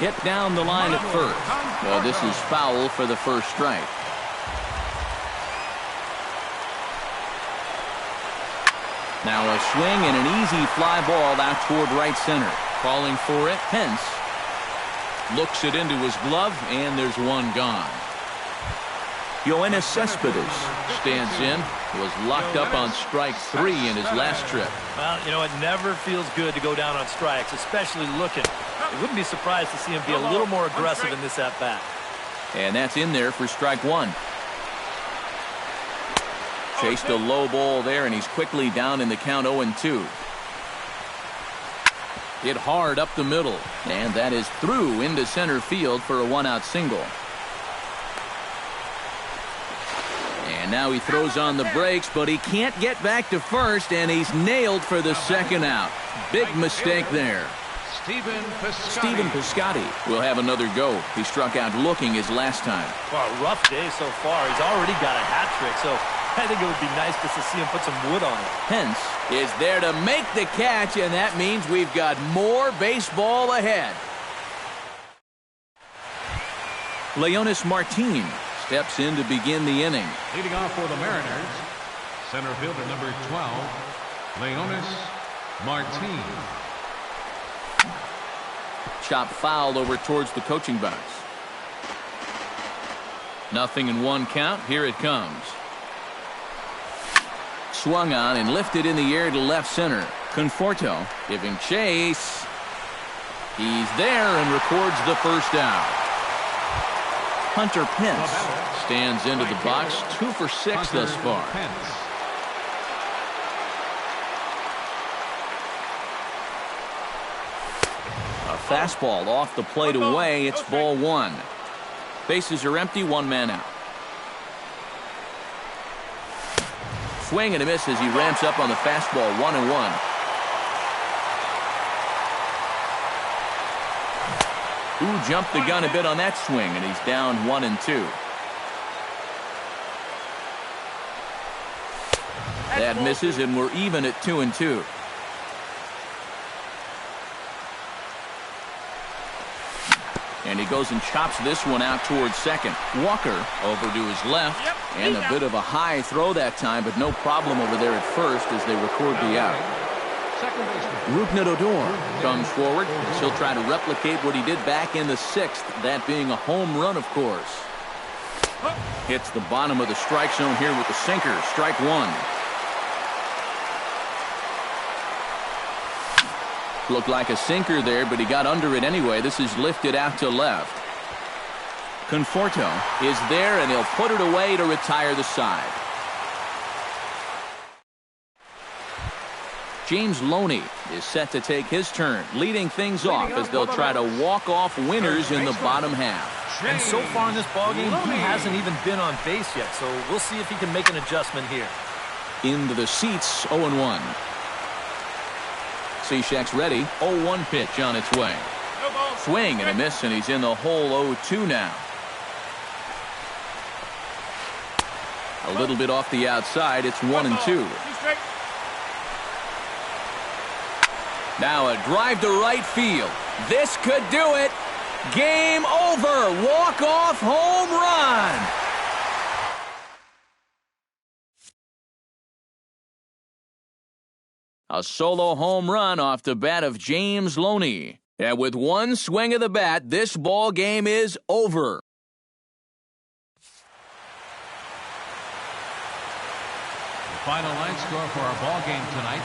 Hit down the line at first. Well, this is foul for the first strike. Now a swing and an easy fly ball out toward right center. Calling for it, Pence. Looks it into his glove, and there's one gone. Yoenis Cespedes stands in. Was locked up on strike 3 in his last trip. Well, you know, it never feels good to go down on strikes, especially looking. I wouldn't be surprised to see him be a little more aggressive in this at-bat. And that's in there for strike 1. Chased a low ball there, and he's quickly down in the count 0-2. Hit hard up the middle, and that is through into center field for a one-out single. And now he throws on the brakes, but he can't get back to first, and he's nailed for the second out. Big mistake there. Stephen Piscotty will have another go. He struck out looking his last time. Well, a rough day so far. He's already got a hat trick, so I think it would be nice just to see him put some wood on it. Pence is there to make the catch, and that means we've got more baseball ahead. Leonis Martin steps in to begin the inning. Leading off for the Mariners, center fielder number 12, Leonis Martin. Chop fouled over towards the coaching box. 0-1 count. Here it comes. Swung on and lifted in the air to left center. Conforto giving chase. He's there and records the first out. Hunter Pence stands into the box. 2 for 6 thus far. A fastball off the plate away. It's ball 1. Bases are empty. 1 man out. Swing and a miss as he ramps up on the fastball. 1-1. Ooh, jumped the gun a bit on that swing, and he's down 1-2. That misses, and we're even at 2-2. And he goes and chops this one out towards second. Walker over to his left. And a bit of a high throw that time, but no problem over there at first as they record the out. Rougned Odor comes forward. He'll try to replicate what he did back in the 6th, that being a home run, of course. Hits the bottom of the strike zone here with the sinker. Strike 1. Looked like a sinker there, but he got under it anyway. This is lifted out to left. Conforto is there, and he'll put it away to retire the side. James Loney is set to take his turn, leading things off as they'll try to walk off winners in the bottom half. And so far in this ballgame, he hasn't even been on base yet, so we'll see if he can make an adjustment here. Into the seats, 0-1. Cishek's ready. 0-1 pitch on its way. Swing and a miss, and he's in the hole. 0-2 now. A little bit off the outside. It's 1-2. Now a drive to right field. This could do it. Game over. Walk-off home run. A solo home run off the bat of James Loney. And with one swing of the bat, this ball game is over. The final line score for our ball game tonight.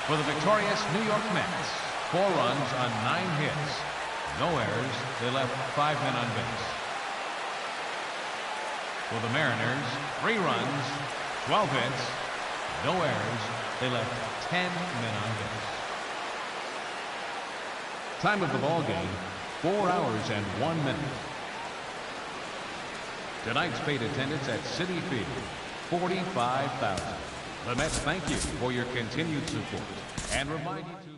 For the victorious New York Mets, 4 runs on 9 hits. No errors. They left 5 men on base. For the Mariners, 3 runs, 12 hits, no errors. They left 10 men on base. Time of the ball game, 4 hours and 1 minute. Tonight's paid attendance at Citi Field, 45,000. The Mets thank you for your continued support and remind you to